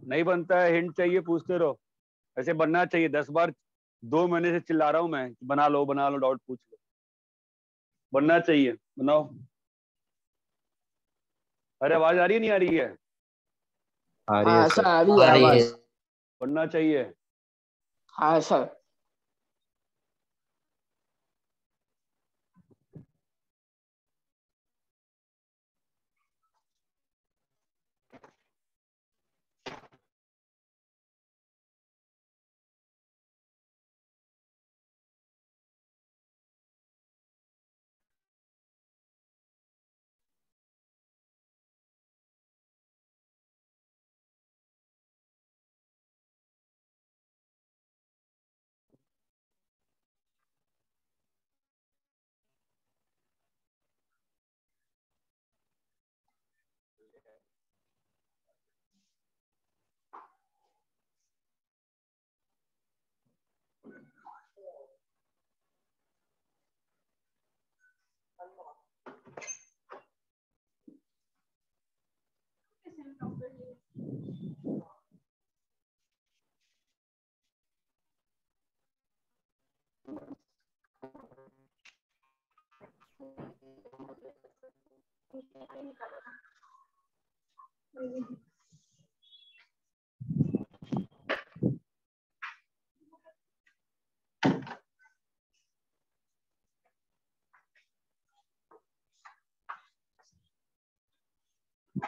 नहीं बनता है, हिंट चाहिए पूछते रहो। ऐसे बनना चाहिए 10 बार, 2 महीने से चिल्ला रहा हूँ मैं, बना लो बना लो, डाउट पूछ लो। बनना चाहिए, बनाओ। अरे आवाज आ रही है नहीं आ रही है? आ रही है हाँ सर। सर, आ रही है आ रही है। आवाज। बनना चाहिए। हाँ सर।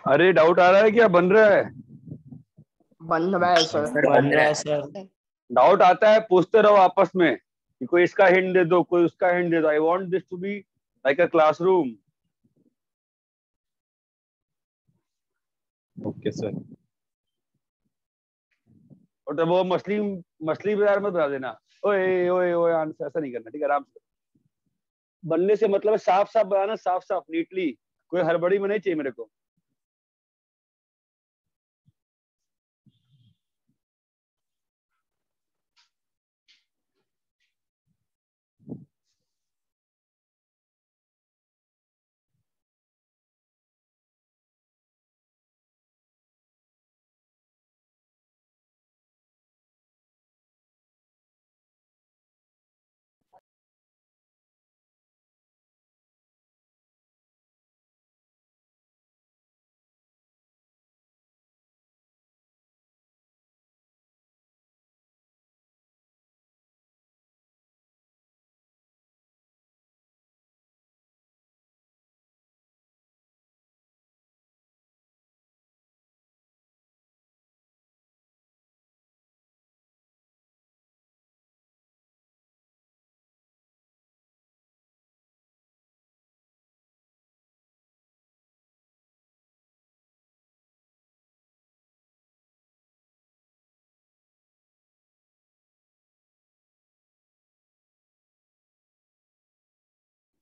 अरे डाउट आ रहा है क्या, बन रहा है? बन रहा है सर। सर बन रहा है सर। डाउट आता है, पूछते रहो आपस में कि कोई इसका हिंट दे दो, कोई उसका हिंट दे दो। I want this to be like a classroom. Okay sir. और तो वो मछली, मछली बाजार में बता देना, ओए ओए ओए आंसर, ऐसा नहीं करना, ठीक है? आराम से। बनने से मतलब है साफ साफ बताना, साफ साफ नीटली, कोई हड़बड़ी में नहीं चाहिए मेरे को।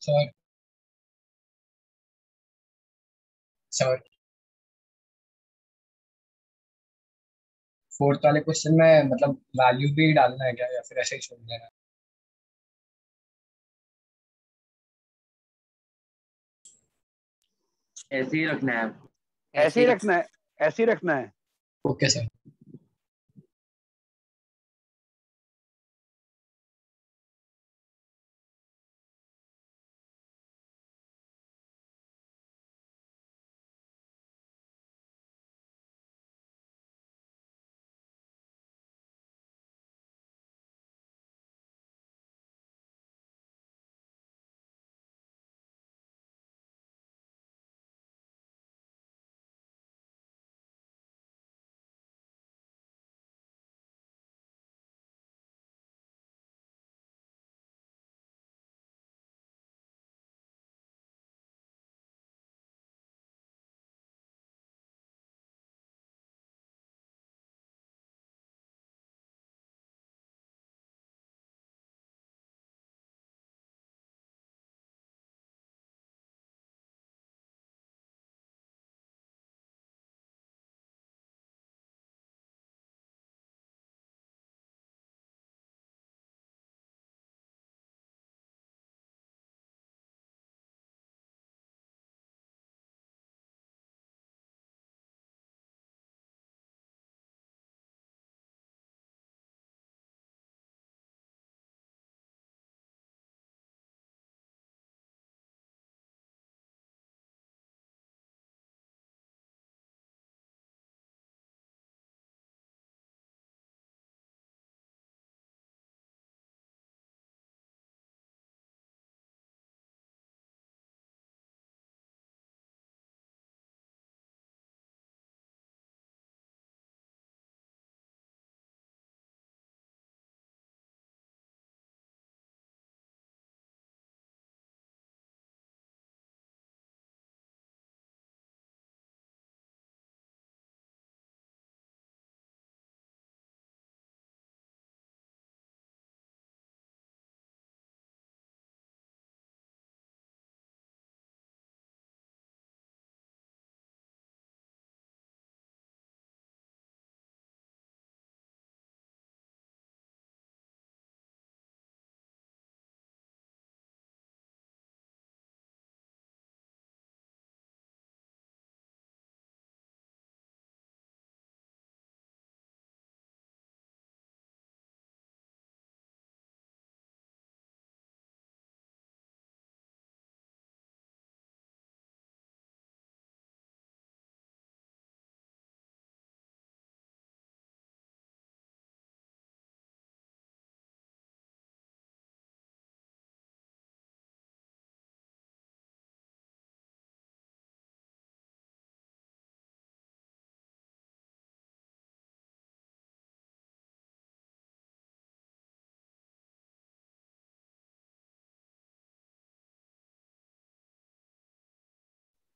सर सर फोर्थ वाले क्वेश्चन में मतलब वैल्यू भी डालना है क्या, या फिर ऐसे ही छोड़ देना है? ऐसे ही रखना है। ऐसे ही रखना है, ऐसे ही रखना है। Okay sir.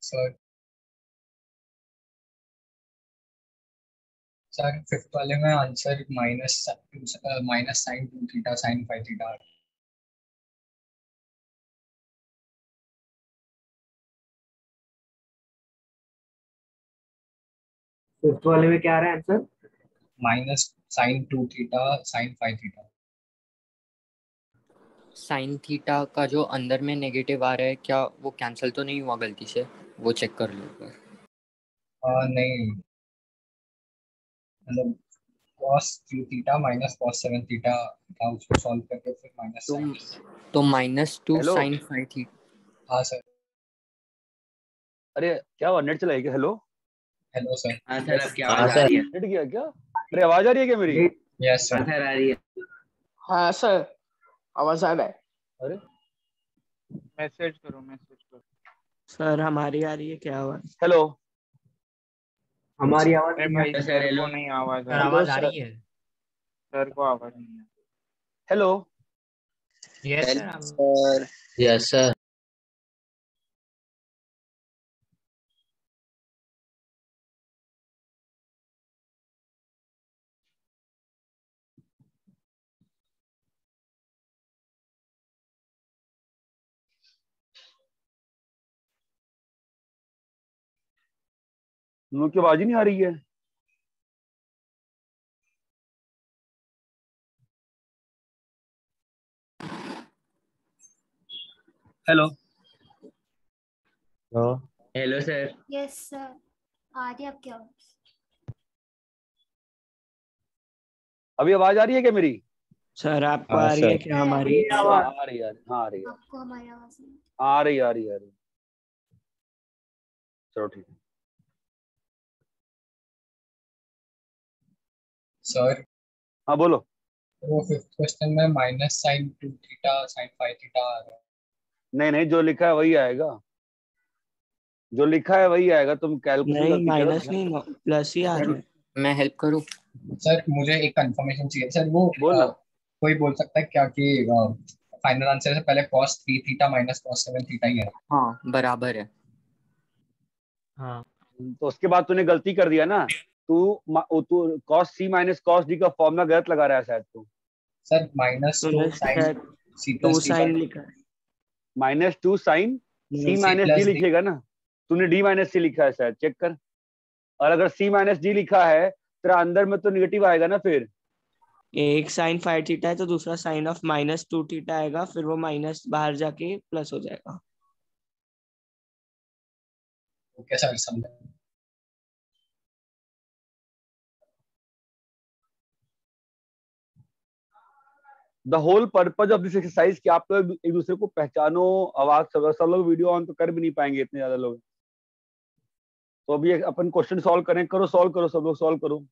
Sir sir fifth वाले में answer minus sine 2 theta sine 5 theta. Fifth वाले में क्या आ रहा है answer? Minus sine 2 theta sine 5 theta. Sine theta का जो अंदर में नेगेटिव आ रहा है, क्या वो कैंसिल तो नहीं हुआ गलती से? वो चेक कर लो एक बार। नहीं, मतलब cos 3 theta minus cos 7 theta था, उसको सॉल्व करके फिर माइनस साइन। तो -2 हेलो, साइन 5 थीटा। हाँ सर। अरे क्या हुआ, नेट चला है क्या? Hello, hello sir. हाँ सर, आपकी हाँ आवाज आ सर। रही है। नेट गया क्या? अरे आवाज आ रही है क्या मेरी? यस हाँ सर। सर, आ रही है। हाँ सर, आवाज आ रहा है। अरे मैसेज करो। सर हमारी आ रही है क्या आवाज? हेलो, हमारी आवाज अरे नहीं भाई सर सर हेलो। को नहीं आवाज आ सर रही। हेलो आवाज आ सर। रही है। सर को आवाज नहीं आ hello. Yes sir sir yes sir. तुम लोग की आवाज ही नहीं आ रही है। हेलो, हाँ हेलो सर। यस सर, आ रही है आपकी आवाज। अभी आवाज आ रही है क्या मेरी? सर आपको हाँ आ रही है सर। क्या हमारी? हाँ आ रही है, हाँ आ रही है, आपको हमारी आवाज नहीं आ रही है, आ रही है, आ रही है। चलो ठीक है। सर हाँ बोलो। वो फिफ्थ क्वेश्चन में minus sine 2 theta sine 5 theta आ रहा है। नहीं नहीं, जो लिखा है वही आएगा, जो लिखा है वही आएगा। तुम कैलकुलेशन नहीं, गलती करो। माइनस नहीं, प्लस ही आ सर रहा है। मैं हेल्प करूँ? सर मुझे एक कंफर्मेशन चाहिए सर, वो बोल ना। कोई बोल सकता है क्या कि फाइनल आंसर से पहले cos 3 theta minus cos 7 theta ही है? हाँ बराबर है। हाँ तो उसके बाद तूने गलती कर दिया ना। तू कॉस सी माइनस कॉस डी का फॉर्मूला गलत लगा रहा है शायद तू। सर माइनस तो 2 साइन शायद सी 2 प्लस डी साइन बाई लिखा है। -2 साइन सी नहीं, सी माइनस डी प्लस डी। लिखेगा ना। तूने डी माइनस सी लिखा है शायद, चेक कर। और अगर सी माइनस डी लिखा है तेरा अंदर में तो निगेटिव आएगा ना फिर। एक साइन 5 थीटा है तो दूसरा साइन ऑफ -2 थीटा आएगा, फिर वो माइनस बाहर जाके प्लस हो जाएगा। ओके सर, समझा। The whole purpose of this exercise कि आप लोग एक दूसरे को पहचानो। आवाज सब लोग वीडियो ऑन तो कर भी नहीं पाएंगे इतने ज्यादा लोग। तो अभी अपन क्वेश्चन सॉल्व करें, करो सॉल्व करो, सब लोग सॉल्व करो।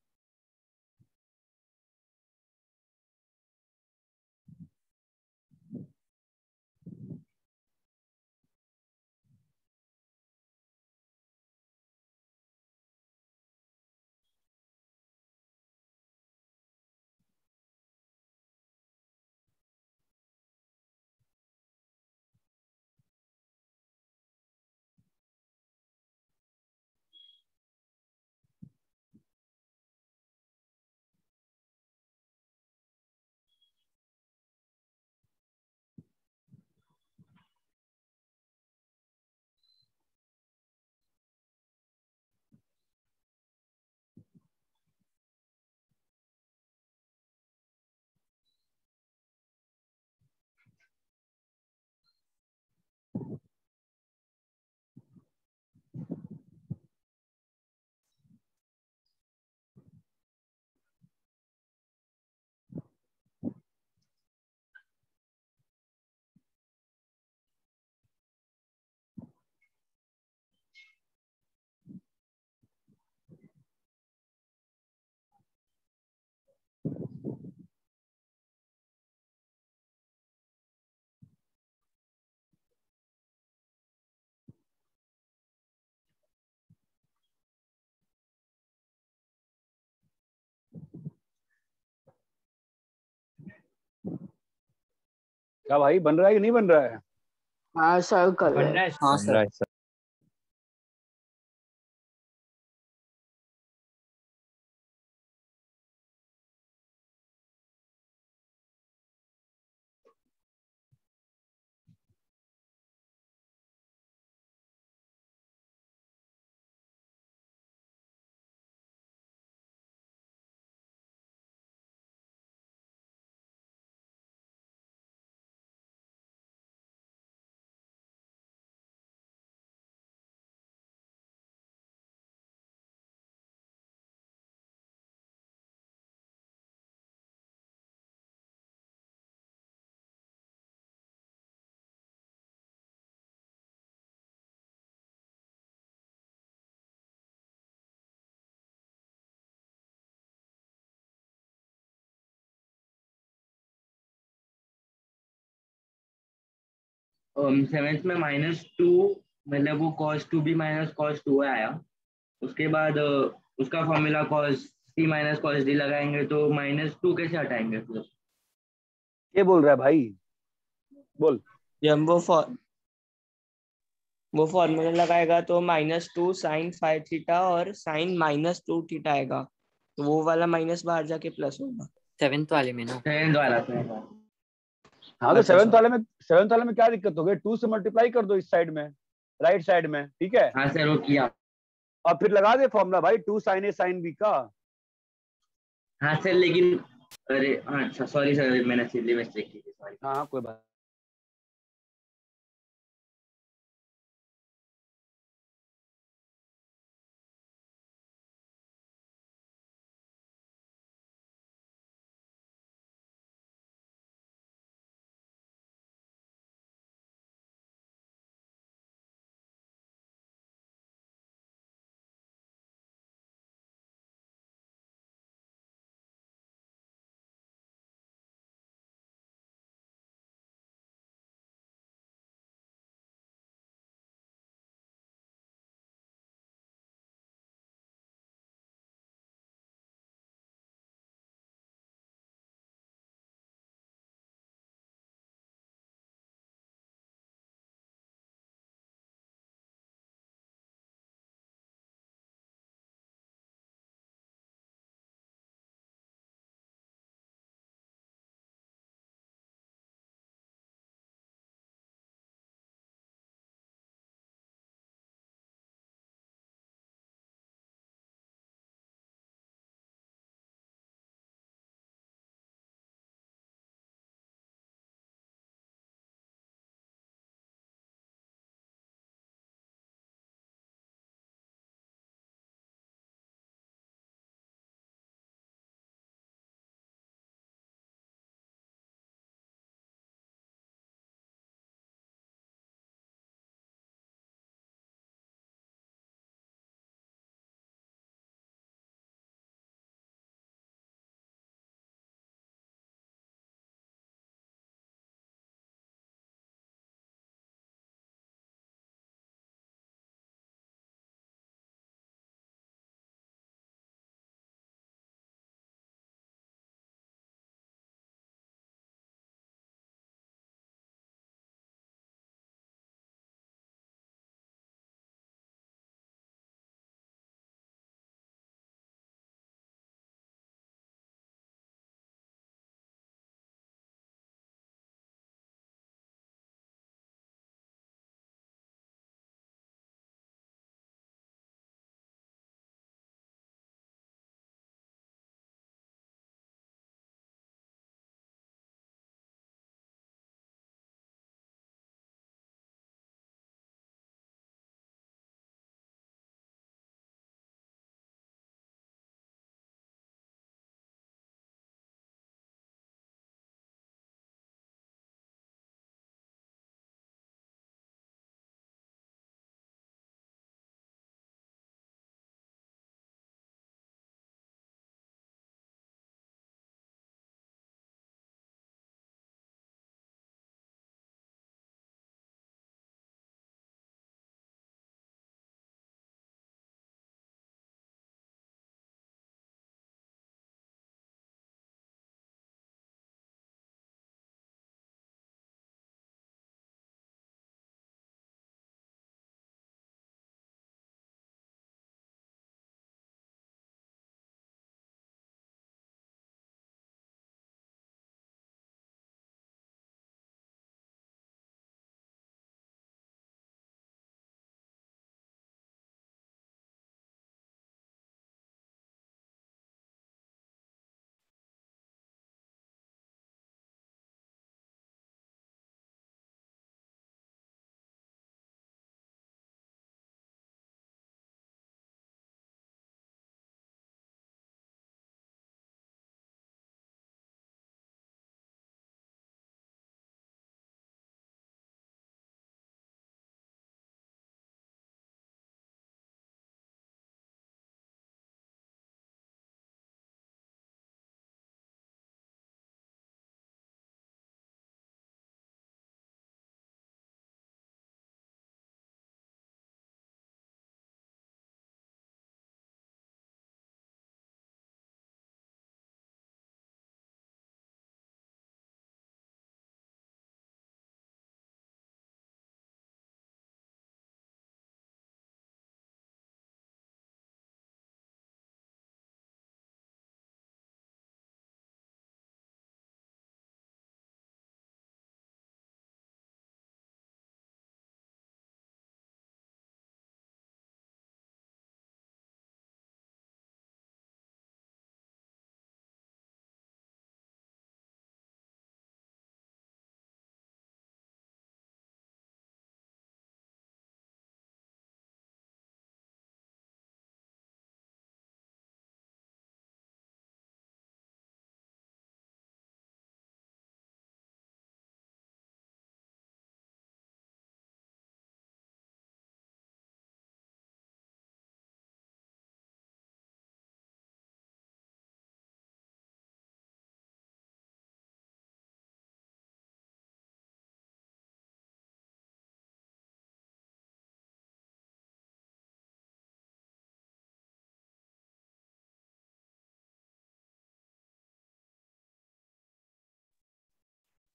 क्या भाई, बन रहा है कि नहीं बन रहा है? हाँ सर, कर बन रहे रहा हैं। है हाँ सर। सर। सेवेंथ में -2, मतलब वो cos 2 भी -cos 2 आया। उसके बाद उसका formula cos c - cos d लगाएंगे तो -2 कैसे हटाएंगे फिर? ये बोल रहा है भाई, बोल। जब वो फॉर्मूला लगाएगा तो -2 sin 5 थीटा और sin -2 थीटा आएगा, तो वो वाला माइनस बाहर जाके प्लस होगा। 7th वाले में ना। 7th वाला। हाँ तो अच्छा, सेवेंथ वाले में क्या दिक्कत हो गई? 2 से मल्टीप्लाई कर दो इस साइड में, राइट साइड में, ठीक है। हाँ सर, वो किया। और फिर लगा दे फॉर्मूला भाई, 2 sin a sin b का। हाँ सर, लेकिन अरे हाँ, अच्छा सॉरी सर, मैंने सिली मिस्टेक की थी, सॉरी। हाँ कोई बात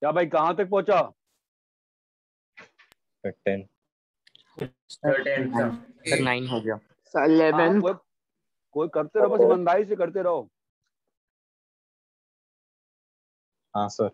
क्या भाई कहाँ तक पहुंचा? 10। सर 9 हो गया। सर हाँ 11। कोई करते रहो, बस ईमानदारी से करते रहो। हाँ सर।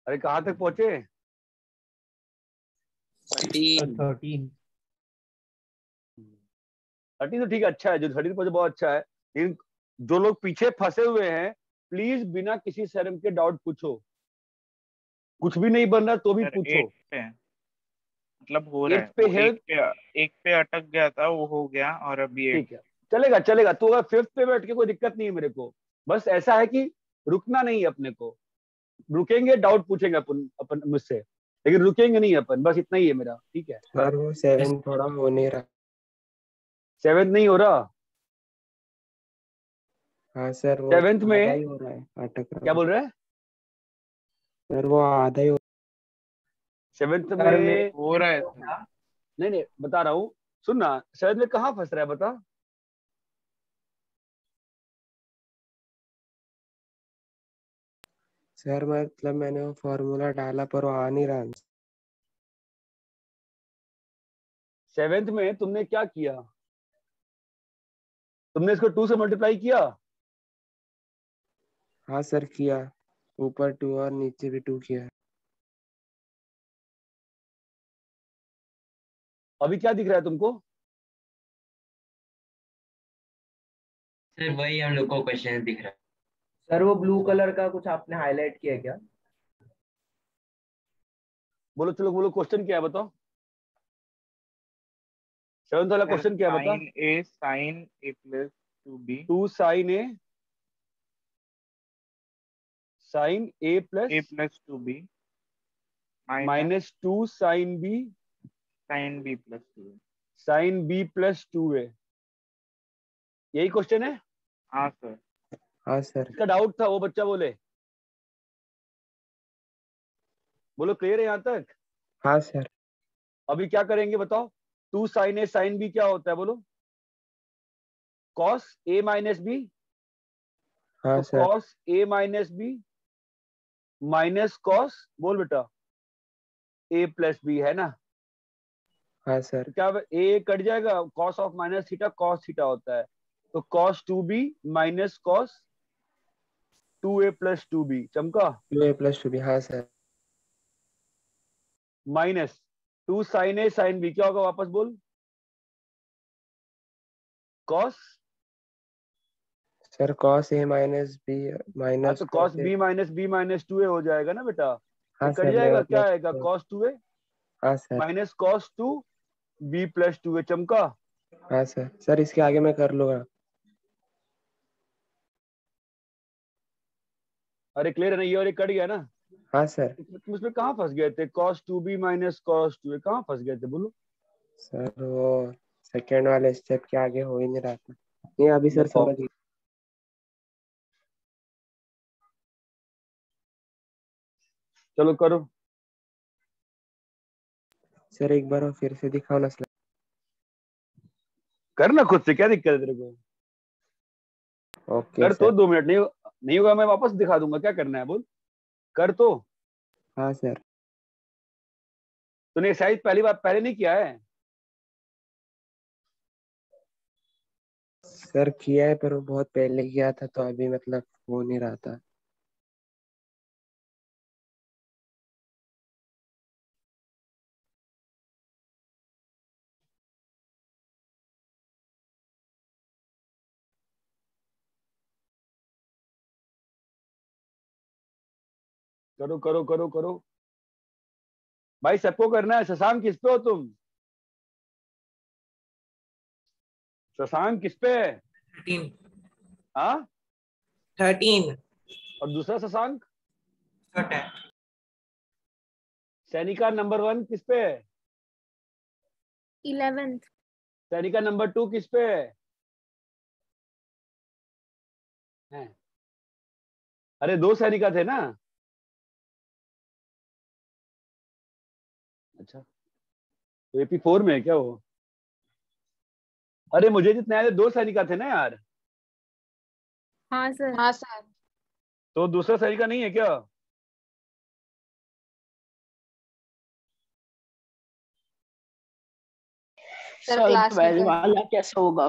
अरे कहाँ तक पहुंचे? 13। 13। 30 तो ठीक है, अच्छा है, जो 30 पहुंचे बहुत अच्छा है। लेकिन जो लोग पीछे फंसे हुए हैं, प्लीज बिना किसी शर्म के डाउट पूछो। कुछ भी नहीं बन रहा तो भी सर पूछो। 8 पे मतलब हो रहा 8 है, पे वो है, एक पे अटक गया था, वो हो गया, और अभी 8। ठीक है, चलेगा चलेगा। तो अगर 5th पे बैठ के कोई दिक्कत नहीं है मेरे को। बस ऐसा है कि रुकना नहीं है अपने को। रुकेंगे डाउट पूछेंगे अपन अपन मुझसे, लेकिन रुकेंगे नहीं अपन, बस इतना ही है मेरा, ठीक है। सर वो 7 थोड़ा हो नहीं रहा। 7th नहीं हो रहा? हाँ सर, वो 7th आधा में ही हो रहा है, अटक रहा क्या है बोल रहे हैं? सर, वो आधा ही हो 7th सर में हो रहा है सर। नहीं नहीं, बता रहा हूँ, सुनना। 7th में कहाँ फंस रहा है बता। सर मतलब मैंने वो फॉर्मूला डाला पर वो आ नहीं रहा। 7th में तुमने क्या किया? तुमने इसको 2 से मल्टीप्लाई किया? हाँ सर किया, ऊपर 2 और नीचे भी 2 किया। अभी क्या दिख रहा है तुमको? सर वही हम लोग को क्वेश्चन दिख रहा है। सर वो ब्लू कलर का कुछ आपने हाईलाइट किया क्या? बोलो, चलो बोलो, क्वेश्चन क्या है बताओ। 7th वाला सर क्वेश्चन क्या है बता। Sine A plus 2b 2 sine A, sine A A plus plus 2b minus minus 2 sine B, sine b plus 2। Sine B plus 2a। यही क्वेश्चन है? हाँ सर। हाँ सर। इसका डाउट था वो बच्चा बोले। बोलो क्लियर है यहाँ तक? हाँ सर। अभी क्या करेंगे बताओ। 2 साइन ए साइन बी क्या होता है बोलो। Cos A minus B. हाँ तो sir. Cos A minus B minus cos, बोल बेटा, ए प्लस बी, है ना। हाँ सर। तो क्या ए कट जाएगा, cos of minus theta cos theta होता है। तो cos 2b minus cos 2a plus 2b, चमका। 2a प्लस 2b, हाँ sir. Minus 2 sine A sine B क्या होगा वापस बोल। Cos, sir cos a minus b हाँ माइनस तो cos cos a। B minus 2a हो जाएगा ना बेटा। ये हाँ कट सर, जाएगा, मेरा क्या प्लस। आएगा, कॉस 2a हाँ sir. Minus cos 2 b plus 2a, चमका। हाँ सर। सर इसके आगे मैं कर लूंगा। अरे क्लियर है ना, ये और ये कट गया ना। हाँ सर। तुम इसमें कहाँ फंस गए थे, cos 2b minus cos 2a कहाँ फंस गए थे बोलो। सर वो सेकेंड वाले स्टेप के आगे हो ही नहीं रहा था। नहीं अभी सर बताओ, समझ गया। चलो करो। सर एक बार और फिर से दिखाओ ना स्लाइड। करना खुद से, क्या दिक्कत है तेरे को। ओके कर तो सर। 2 मिनट, नहीं नहीं होगा मैं वापस दिखा दूंगा, क्या करना है बोल। कर तो। हाँ सर। तूने एक्सरसाइज पहली बार पहले नहीं किया है? सर किया है पर वो बहुत पहले किया था तो अभी मतलब हो नहीं रहा था। करो करो करो करो भाई, सबको करना है। शशांक किस पे हो तुम? शशांक किस पे है? 13। हाँ, 13। और दूसरा शशांक छोटा। सैनिका नंबर 1 किस पे है? 11th। सैनिका नंबर 2 किस पे है? हैं? अरे 2 सैनिका थे ना। अच्छा, तो AP4 में है क्या वो? अरे मुझे जितने आए थे 2 सैनिका थे ना यार। हाँ सर। हाँ सर। तो दूसरा सैनिका नहीं है क्या? सर क्लास में वाला कैसा होगा?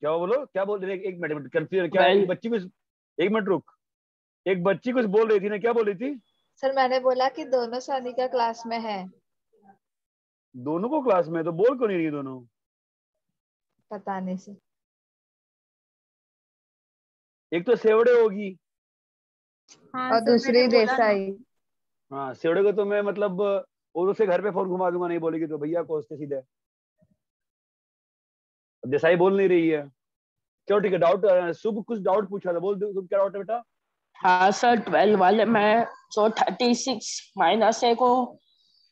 क्या बोलो, क्या बोल रहे, एक मिनट कंफ्यूज क्या, एक Well- बच्ची को, 1 मिनट रुक। एक बच्ची कुछ बोल रही थी ना, क्या बोल रही थी? सर मैंने बोला कि दोनों सोनिका क्लास में है। दोनों को क्लास में, तो बोल क्यों नहीं रही दोनों? पता नहीं सर। एक तो सेवड़े होगी। हाँ, और दूसरी देसाई। हाँ, सेवड़े को तो मैं मतलब और उसे घर पे फोन घुमा दूंगा, नहीं बोलेगी तो भैया को उसके सीधे। देसाई बोल नहीं रही है। चलो ठीक है, डाउट शुभ कुछ डाउट पूछा था, बोल दो शुभ, क्या डाउट है बेटा? हाँ सर, 12 वाले में जो 36 माइनस ए को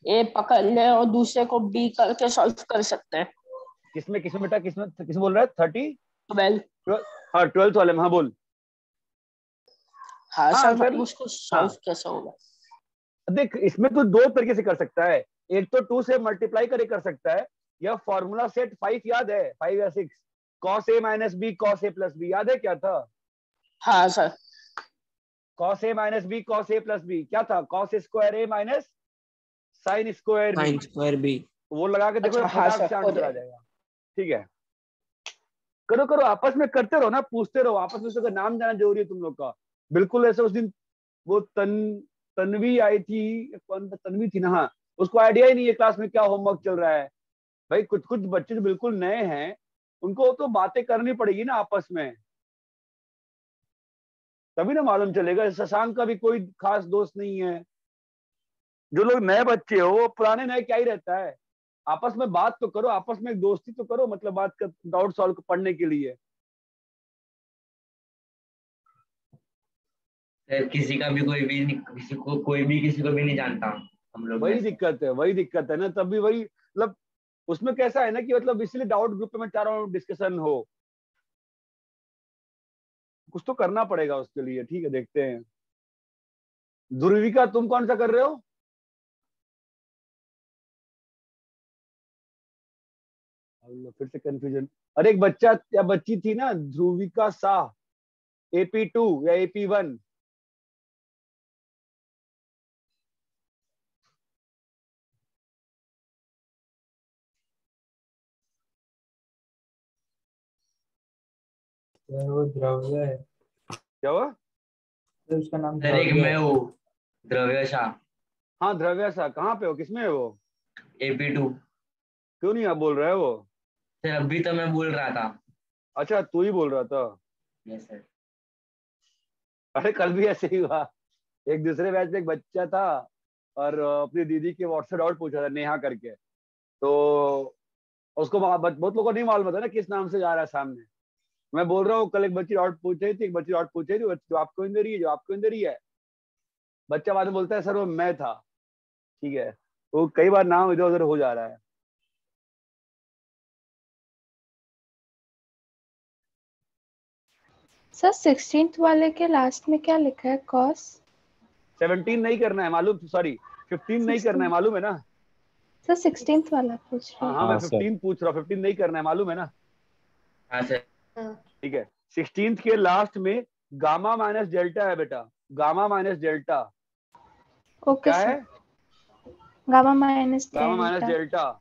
ए पकड़ ले और दूसरे को बी करके सॉल्व कर सकते हैं। किसमें किसमें बेटा, किसमें बोल रहा है? 12। हाँ 12th वाले में, हाँ बोल। हाँ हाँ सर, सर, उसको सॉल्व कैसे होगा? देख इसमें तो दो तरीके से कर सकता है। एक तो 2 से मल्टीप्लाई करे कर सकता है, या फॉर्मूला सेट 5 याद है, 5 या 6, cos a minus B cos a plus B, याद है क्या था? हाँ sir. cos a minus B cos a plus B क्या था? cos square a minus sine square B. Sine square B. वो लगा के देखो, अच्छा, हाँ फटाक सर, से हो आंसर आ जाएगा। जाएगा। ठीक है, करो करो, आपस में करते रहो ना, पूछते रहो आपस में, उसका नाम जाना जरूरी है तुम लोग का। बिल्कुल ऐसे उस दिन वो तन्वी आई थी, कौन तन्वी थी ना, हाँ, उसको आइडिया ही नहीं है क्लास में क्या होमवर्क चल रहा है। भाई कुछ कुछ बच्चे जो बिल्कुल नए हैं, उनको तो बातें करनी पड़ेगी ना आपस में, तभी ना मालूम चलेगा। शशांक का भी कोई खास दोस्त नहीं है। जो लोग नए बच्चे हो, वो पुराने नए क्या ही रहता है, आपस में बात तो करो, आपस में एक दोस्ती तो करो, मतलब बात कर, डाउट सॉल्व पढ़ने के लिए। किसी का भी कोई भी किसी को भी नहीं जानता हम लोग में वही से। दिक्कत है, वही दिक्कत है ना, तब भी वही मतलब उसमें कैसा है ना कि मतलब इसलिए डाउट ग्रुप में चारों डिस्कशन हो, कुछ तो करना पड़ेगा उसके लिए। ठीक है, देखते हैं। ध्रुविका तुम कौन सा कर रहे हो? फिर से कंफ्यूजन। अरे एक बच्चा या बच्ची थी ना, ध्रुविका शाह, AP2 या AP1? वो द्रव्य है। क्या हुआ? तो उसका नाम सर एक द्रव्य मैं है। हूँ, द्रव्य शाह, हाँ द्रव्या शाह, कहाँ पे हो, किसमें है वो? AP2। क्यों नहीं आप बोल रहे हो वो? सर अभी तो मैं बोल रहा था। अच्छा तू ही बोल रहा था। Yes sir. अरे कल भी ऐसे ही हुआ, एक दूसरे बैच में एक बच्चा था, और अपनी दीदी के व्हाट्सएप डाउट पूछा था, नेहा करके। तो उसको बहुत लोगों को नहीं मालूम था ना किस नाम से जा रहा है सामने। मैं बोल रहा हूँ, कल एक बच्ची डाउट पूछ रही थी, एक बच्ची डाउट पूछ रही थी, जो आपको इंदर ही है, जो आपको इंदर ही है। बच्चा बाद में बोलता है सर वो मैं था। ठीक है, वो कई बार नाम इधर उधर हो जा रहा है। सर 16th वाले के लास्ट में क्या लिखा है? कॉस 17 नहीं करना है मालूम, सॉरी 15 नहीं करना है 16। मालूम है ना। सर 16th वाला पूछ रही हाँ हूँ। हाँ, मैं हाँ सर। 15 पूछ रहा हूँ, 15 नहीं करना है मालूम है ना। हाँ सर। हाँ। ठीक है, 16th के लास्ट में गामा माइनस डेल्टा है बेटा, गामा माइनस डेल्टा। ओके क्या सर। है? Gamma minus gamma minus delta. Delta.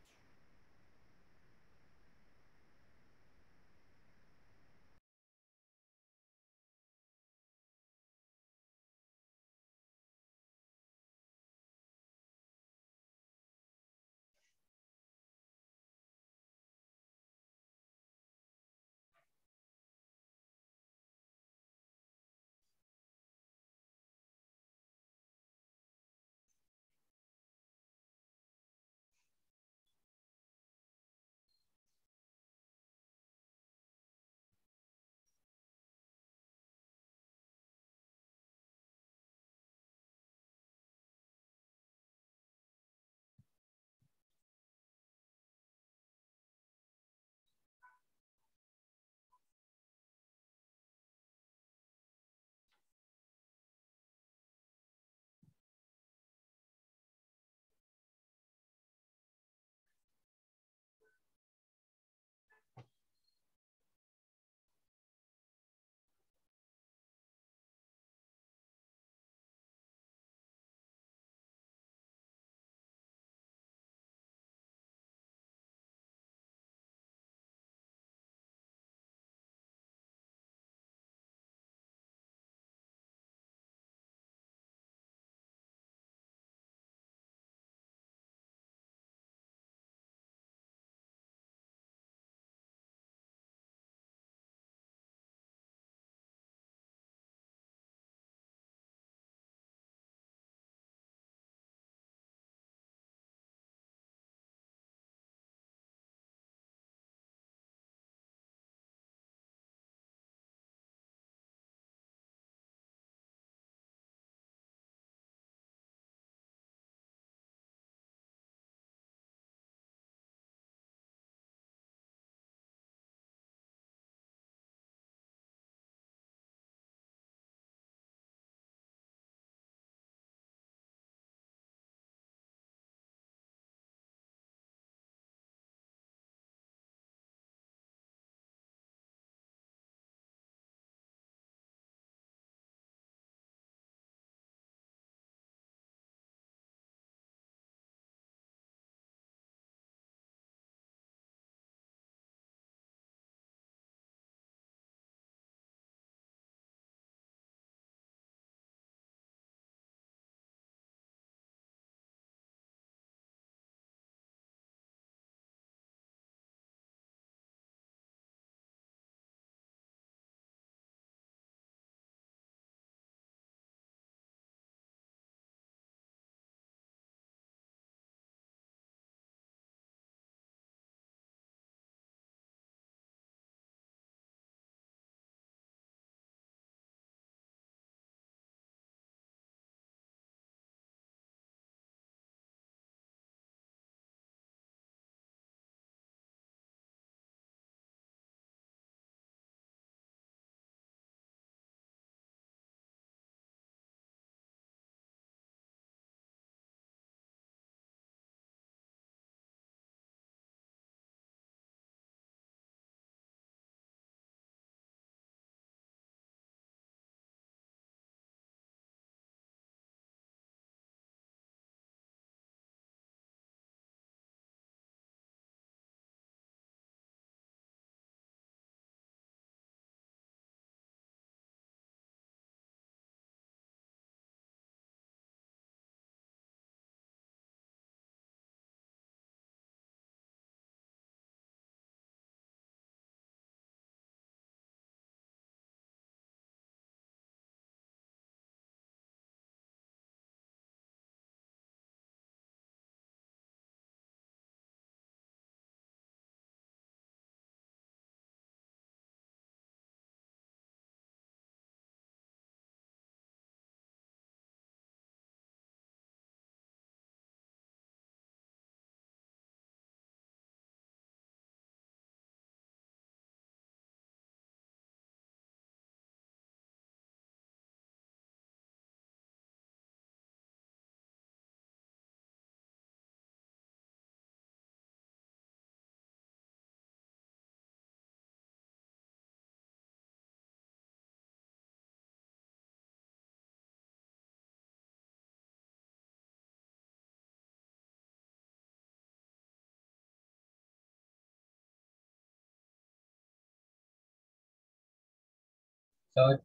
Sir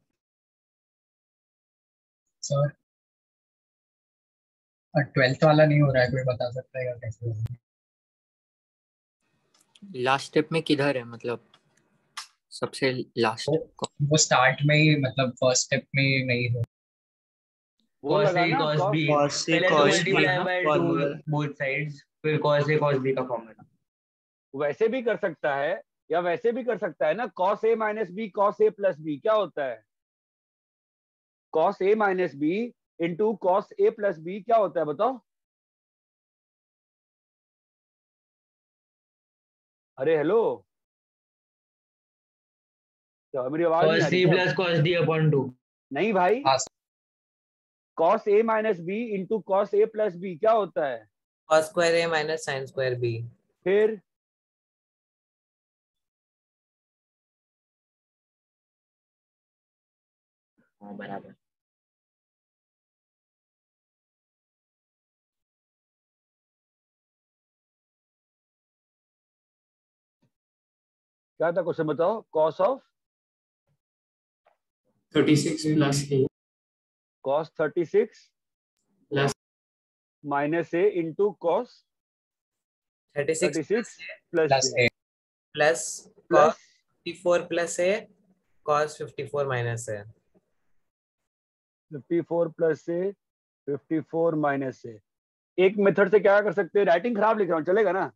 sir 12th वाला नहीं हो रहा है, कोई बता सकता है क्या कैसे होगा? लास्ट स्टेप में किधर है, मतलब सबसे लास्ट? वो स्टार्ट में ही, मतलब फर्स्ट स्टेप में नहीं हो। वो cos लगा A ना cos B, cos A पहले तो cos B मल्टीप्लाई ना बाय 2 फॉर्मूला। बोथ साइड्स, फिर cos A cos B का फॉर्मूला। वैसे भी कर सकता है या वैसे भी कर सकता है ना, cos A minus B cos A plus B क्या होता है? cos A minus B into cos A plus B क्या होता है बताओ? अरे हेलो, क्या मेरी आवाज नहीं आ cos रही C क्या? plus cos D upon 2। नहीं भाई, हाँ cos A minus B into cos A plus B क्या होता है? cos square A minus sin square B। फिर हाँ बराबर। क्या था क्वेश्चन बताओ? cos of 36 plus A cos 36 plus minus A into cos 36 36 plus plus A A plus plus cos 54 plus A cos 54 minus A। 54 plus A 54 minus A. एक method से क्या कर सकते हैं, राइटिंग खराब लिख रहा हूँ चलेगा ना?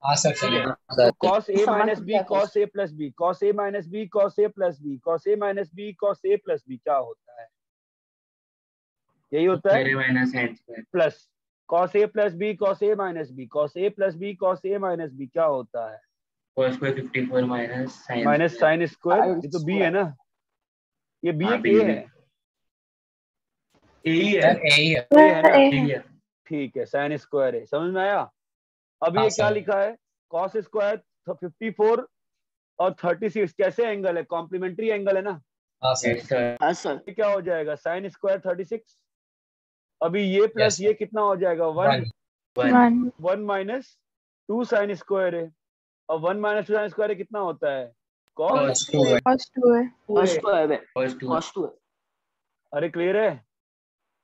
हाँ सर ठीक है, चलेगा। तो cos A समझ माइनस बी गया cos A plus B cos A minus B cos A plus B cos A minus B cos A plus B क्या होता है? यही होता है square A minus sin square। Plus cos A plus B cos A minus B cos A plus B cos A minus B क्या होता है? cos square 54 minus sin minus square। Sine square. ये तो बी है ना, ये B हाँ एक B ए में है? A ही है। सर ए ही है। ए है ना? ए A ही है। ठीक है, साइन स्क्वायर है, समझ में आया? अब हाँ ये क्या सर। लिखा है? cos स्क्वायर 54 और 36 कैसे एंगल है? कॉम्प्लीमेंट्री एंगल है ना? हाँ सर। Yes sir। हाँ सर। ये क्या हो जाएगा? Sine square 36। अभी ये प्लस Yes, ये कितना हो जाएगा? 1 1 1 माइनस 2 साइन स्क्वायर है, और 1 माइनस 2 साइन स्क्वायर कितना होता है? cos। cos 2 है। cos 2 है। cos 2 है। cos 2। cos 2 है। अरे क्लियर है?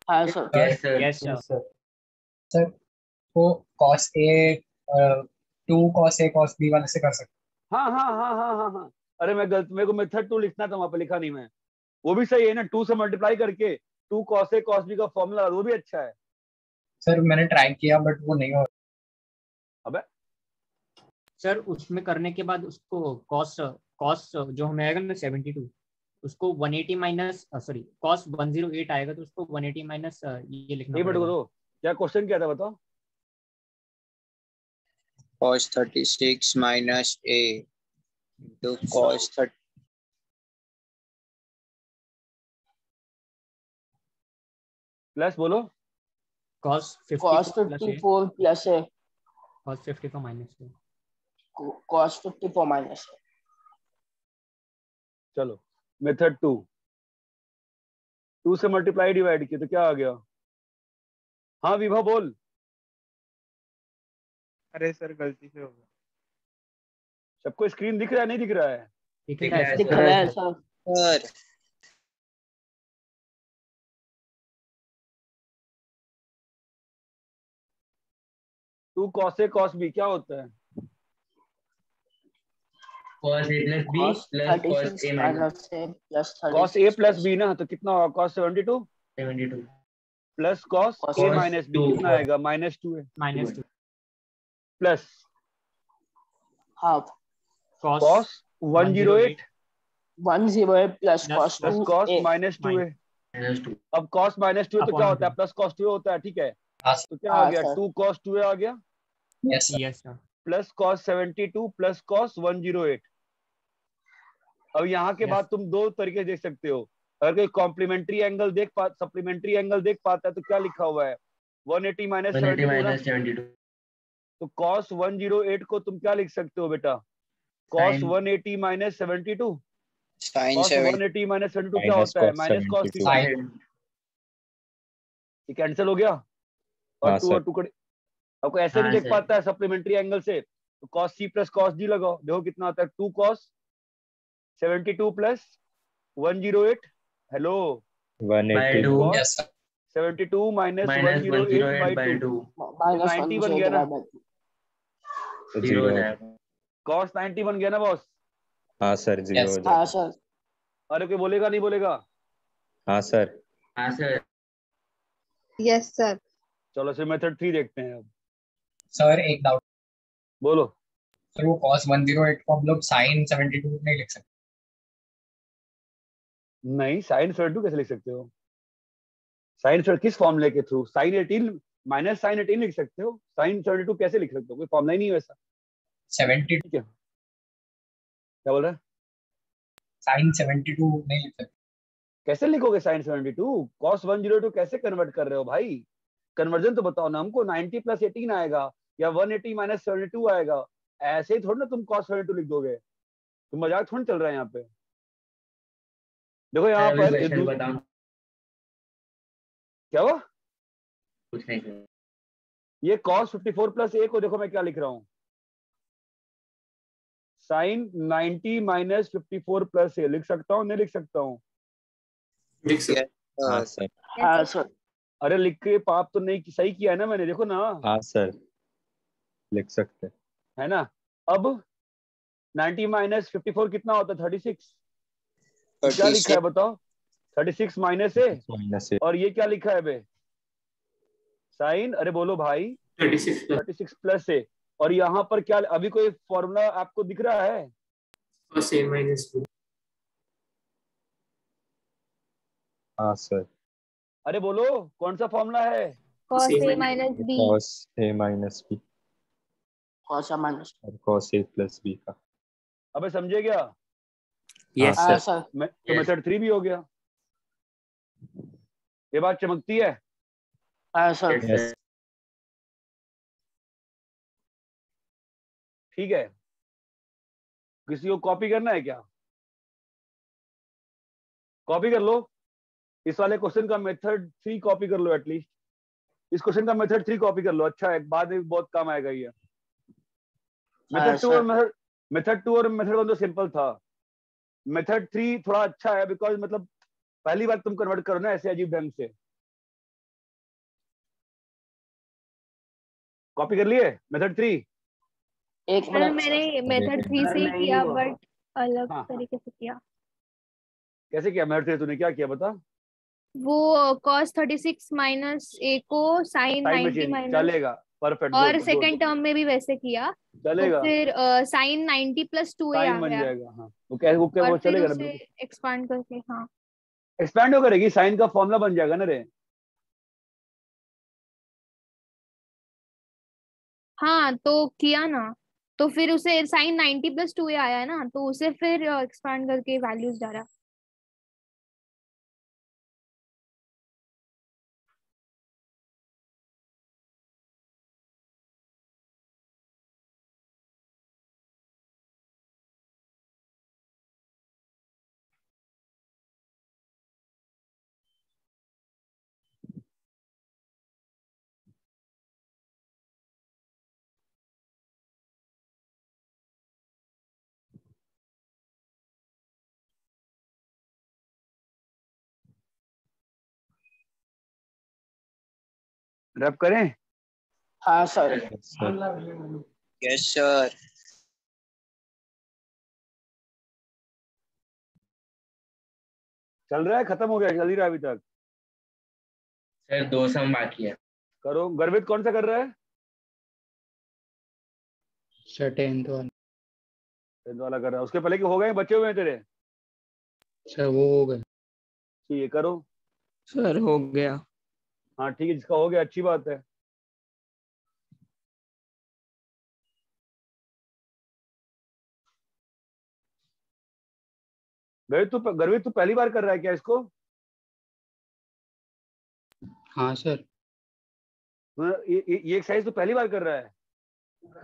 हाँ sir. Yes sir। yes sir sir वो cos A 2 cos A cos B वाले से कर सकते हाँ हाँ हाँ हाँ हाँ हाँ। अरे मैं गलत, मेरे को मेथड 2 लिखना था, वहां पे लिखा नहीं मैं। वो भी सही है ना, 2 से मल्टीप्लाई करके 2 cos A cos B का फॉर्मूला, वो भी अच्छा है। सर। मैंने ट्राई किया बट वो नहीं हो। अबे सर उसमें करने के बाद उसको कॉस कॉस जो हमें आएगा ना 72, उसको 180 माइनस सॉरी कॉस 108 आएगा, तो उसको 180 माइनस ये लिखना एक मिनट को पड़ेगा। दो, क्या क्वेश्चन क्या था बताओ? cos 36 minus A into cos 30 plus बोलो। Cos cos 54 plus A, 54 plus A cos 54 minus A. cos 54 minus A। चलो मेथड 2, 2 से मल्टीप्लाई डिवाइड किया तो क्या आ गया? हाँ विभा बोल। अरे सर गलती से हो गया। सबको स्क्रीन दिख रहा है नहीं दिख रहा है? दिख दिख रहा रहा है है दिख सर। रहा है sir. Sir 2 cos A cos B क्या होता है? cos A plus B cos plus cos 36 A minus minus A plus cos A 36 plus B ना, तो कितना होगा? cos 72 72 plus cos cos A cos minus B 2 कितना आएगा? -2 है, -2 plus half cos cos 108 108 plus Plus cos plus 2 cos A -2 है। minus 2। अब cos -2 है तो क्या Upon होता है? 2। प्लस cos 2 होता है, ठीक है? हाँ तो क्या आ हाँ गया? सर। 2 cos 2 आ गया yes sir. Yes sir. Plus cos 72 plus cos 108। अब यहाँ के Yes. बाद तुम दो तरीके देख सकते हो। अगर कोई कॉम्प्लीमेंट्री एंगल सप्लीमेंट्री एंगल देख पाता है तो क्या लिखा हुआ है? 180 माइनस 180 72 ना, minus 72 तो cos 108 को तुम क्या लिख सकते हो बेटा? cos sin 180 minus 72। sin cos 7 180 minus 72 क्या माइनस होता है? cos minus cos 72 50। Sin ये कैंसिल हो गया, और हाँ 2 सर। और 2 कट। आपको ऐसे नहीं हाँ देख सर। पाता है सप्लीमेंट्री एंगल से, तो cos C plus cos D लगाओ, देखो कितना आता है? 2 cos 72 plus 108 hello 180 2 yes sir 72 minus minus 108 by 2 minus 90 बन गया ना 0 हो जाएगा। cos 90 बन गया ना बॉस। हाँ सर 0 Yes. हो जाएगा। हाँ सर अरे कोई बोलेगा नहीं बोलेगा? हाँ सर हाँ सर यस सर। चलो फिर मेथड 3 देखते हैं अब। सर एक डाउट बोलो। सर वो cos 108 को हम लोग sin 72 नहीं लिख सकते? नहीं साइन 72 कैसे लिख सकते हो? साइन किस फॉर्मूले के थ्रू? साइन 18 माइनस साइन 18 लिख सकते हो, साइन 72 कैसे लिख सकते हो? कोई फॉर्मूला ही नहीं है वैसा। 72 ठीक है क्या बोल रहा है? sin 72 नहीं लिख सकते? कैसे लिखोगे साइन 72? cos 102 कैसे कन्वर्ट कर रहे हो भाई? कन्वर्जन तो बताओ ना हमको। 90 प्लस 18 आएगा या 180 माइनस 72 आएगा। ऐसे ही थोड़ी ना तुम cos 72 लिख दोगे। तुम मजाक थोड़ी चल रहा है यहाँ पे। देखो यहाँ अभी पर क्वेश्चन बताओ। क्या हुआ? कुछ नहीं सर। ये cos 54 प्लस a को देखो मैं क्या लिख रहा हूँ, साइन 90 माइनस 54 प्लस a लिख सकता हूँ नहीं लिख सकता हूँ? हाँ सर हाँ सर अरे लिख के पाप तो नहीं सही किया है ना मैंने, देखो ना हाँ सर लिख सकते है ना। अब 90 माइनस 54 कितना होता है? 36। तो क्या लिखा है बताओ? 36 माइनस ए माइनस से और ये क्या लिखा है बे? साइन, अरे बोलो भाई, 36 प्लस ए। और यहाँ पर क्या अभी कोई फॉर्मूला आपको दिख रहा है? हाँ सर अरे बोलो कौन सा फॉर्मूला है? cos a minus b। cos a minus b cos a minus और cos a प्लस b का। अबे समझे क्या? यस हाँ सर। सर तो मेथड 3 भी हो गया। ये बात चमकती है। हाँ सर Yes. ठीक है, किसी को कॉपी करना है क्या? कॉपी कर लो इस वाले क्वेश्चन का मेथड 3 कॉपी कर लो एटलीस्ट। इस क्वेश्चन का मेथड 3 कॉपी कर लो, अच्छा है, बाद में बहुत काम आएगा ये। मेथड 2 और मेथड 2 और मेथड 1 तो सिंपल था। मेथड 3 थोड़ा अच्छा है बिकॉज मतलब पहली बार तुम कन्वर्ट करो ना ऐसे अजीब ढंग से। कॉपी कर लिए मेथड 3? एक सर मिनट मैंने मेथड 3 से ही किया बट अलग हाँ। तरीके से किया। कैसे किया मेथड 3? तूने क्या किया बता? वो cos 36 माइनस a को sin टाइम में 90 चेंज माइनस, चलेगा, परफेक्ट, और गुड गुड सेकंड टर्म में भी वैसे किया तो चलेगा, फिर sin 90 प्लस 2a टाइम आ बन गया जाएगा। हाँ वो क्या वो और फिर चलेगा ना उसे बिल्कुल। एक्सपांड करके। हाँ एक्सपैंड हो करेगी, साइन का फॉर्मूला बन जाएगा ना रे। हाँ तो किया ना, तो फिर उसे sin 90 प्लस 2a आया है ना, तो उसे फिर एक्सपांड करके वैल्यूज डाला। रैप करें? हाँ सर यस सर चल रहा है, खत्म हो गया, चल ही रहा है अभी तक? सर 2 सम बाकी है। करो। गर्वित कौन सा कर रहा है? सर 10th वाला। 10th वाला कर रहा है। उसके पहले के हो गए बचे हुए हैं तेरे? सर वो हो गए। ठीक है करो। सर हो गया। हाँ ठीक है, जिसका हो गया अच्छी बात है। गर्वित तू पहली बार कर रहा है क्या इसको? हाँ सर। ये एक्सरसाइज तो पहली बार कर रहा है?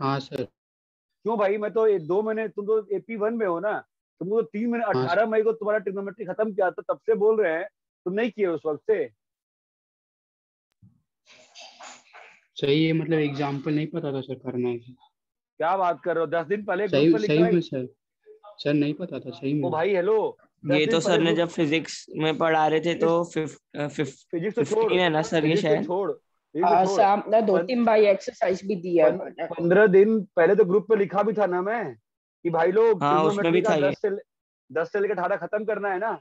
हाँ सर। क्यों भाई? मैं तो 2 महीने, तुम तो AP1 में हो ना, तुमको तो 3 महीने, 18 मई को तुम्हारा ट्रिग्नोमेट्री खत्म किया था, तब से बोल रहे हैं, तुम नहीं किए उस वक्त से। सही है, मतलब एग्जाम्पल नहीं पता था सर करना है। क्या बात कर रहे हो? 10 दिन पहले ग्रुप सही पे सही लिखा है। में सर नहीं पता था सही में। ओ भाई हेलो, ये 10 तो दिन सर पहले ने ग्रुप जब फिजिक्स में पढ़ा रहे थे तो फिजिक्स तो छोड़ 15 है ना सर ये फिजिक्स तो शायद। छोड़ फिजिक्स तो छोड़ शाम ने 2-3 बार एक्सरसाइज भी दी है मैंने। 15 दिन पहले तो ग्रुप पे लिखा भी था ना मैं कि भाई लोग हाँ उसमें ट्रिग्नोमेट्री भी का था ये। 10 से लेकर 18 खत्म करना है ना।